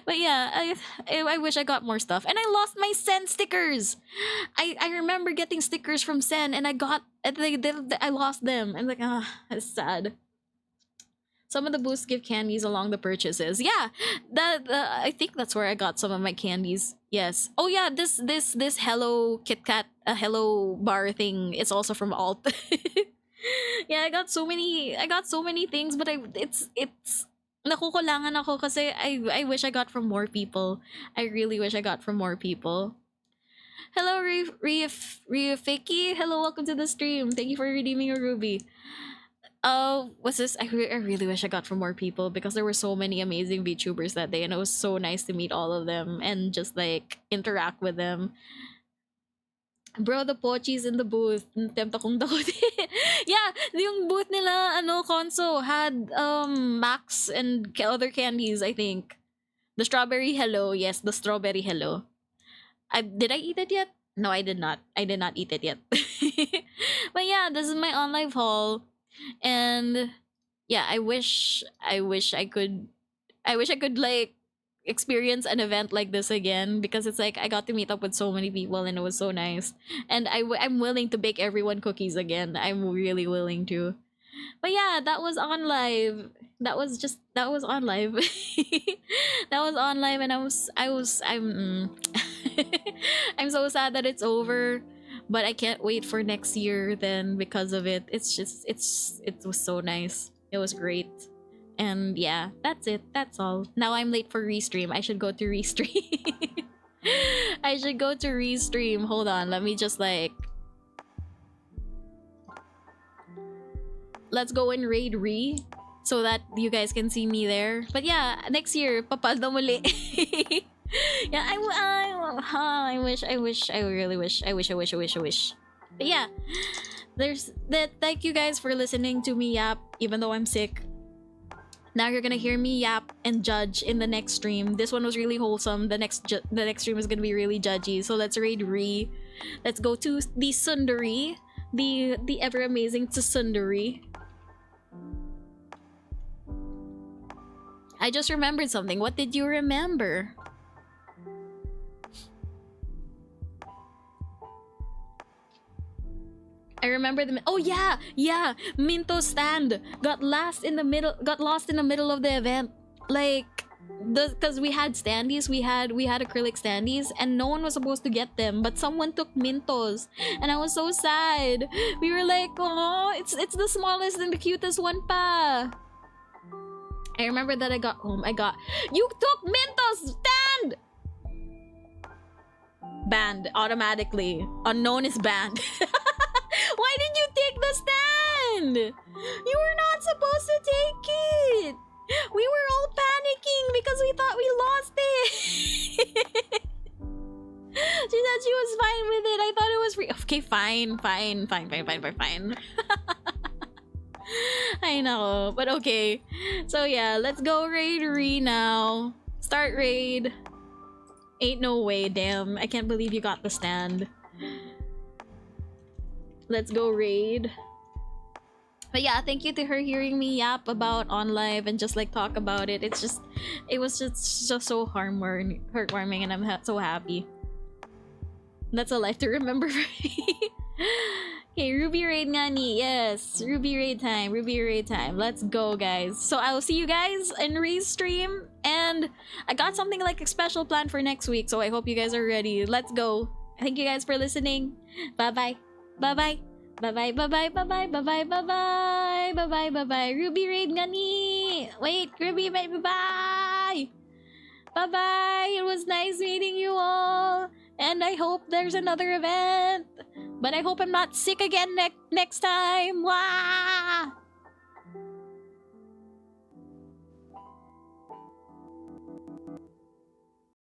[SPEAKER 2] But yeah, I wish I got more stuff. And I lost my Sen stickers. I remember getting stickers from Sen, and I lost them. I'm like, it's sad. Some of the booths give candies along the purchases. Yeah, I think that's where I got some of my candies. Yes. Oh yeah, this Hello Kit Kat, Hello bar thing. It's also from Alt. Yeah, I got so many things, but it's nakukulangan ako kasi I wish I got from more people. I really wish I got from more people. Hello, Riafiki. Hello, welcome to the stream. Thank you for redeeming a ruby. What's this? I really wish I got from more people because there were so many amazing VTubers that day, and it was so nice to meet all of them and just like interact with them. Bro, the pochis in the booth. Tempta kong dakotin. Yeah, yung booth nila, Conso, had Max and other candies, I think. The strawberry hello. Yes, the strawberry hello. Did I eat it yet? No, I did not. I did not eat it yet. But yeah, this is my OnLive haul. And yeah, I wish I could like experience an event like this again because it's like I got to meet up with so many people and it was so nice. And I'm willing to bake everyone cookies again. I'm really willing to. But yeah, that was on live. That was on live. That was on live, and I'm I'm so sad that it's over. But I can't wait for next year then because of it. It was so nice. It was great. And yeah, that's it. That's all. Now I'm late for restream. I should go to restream. I should go to restream. Hold on. Let me just like let's go and raid Re so that you guys can see me there. But yeah, next year, papaldo muli. Yeah, I really wish. But yeah, there's that. Thank you guys for listening to me yap, even though I'm sick. Now you're gonna hear me yap and judge in the next stream. This one was really wholesome. The next stream is gonna be really judgy. So let's raid Re. Let's go to the Sundari, the ever amazing Tsundari. I just remembered something. What did you remember? I remember the oh yeah, Minto stand got lost in the middle of the event. Like because we had standees, we had acrylic standees, and no one was supposed to get them, but someone took Mintos, and I was so sad. We were like, oh, it's the smallest and the cutest one pa. I remember that I got home. You took Mintos stand. Banned automatically. Unknown is banned. Why did you take the stand? You were not supposed to take it. We were all panicking because we thought we lost it. She said she was fine with it. I thought it was free. Okay, fine. I know, but okay. So yeah, let's go raid Re now. Start raid. Ain't no way, damn. I can't believe you got the stand. Let's go raid. But yeah, thank you to her hearing me yap about onlive and just like talk about it. It was just so heartwarming, and I'm so happy. That's a life to remember for me. Okay, Ruby raid ngani. Yes, Ruby raid time. Let's go, guys. So I'll see you guys in Ree's stream, and I got something like a special plan for next week, so I hope you guys are ready. Let's go. Thank you guys for listening. Bye-bye. Bye-bye. Bye-bye, bye-bye, bye-bye, bye-bye, bye-bye, bye-bye, bye-bye. Ruby raid ngani. Wait, Ruby, bye-bye. Bye-bye. It was nice meeting you all. And I hope there's another event. But I hope I'm not sick again next time. Wah!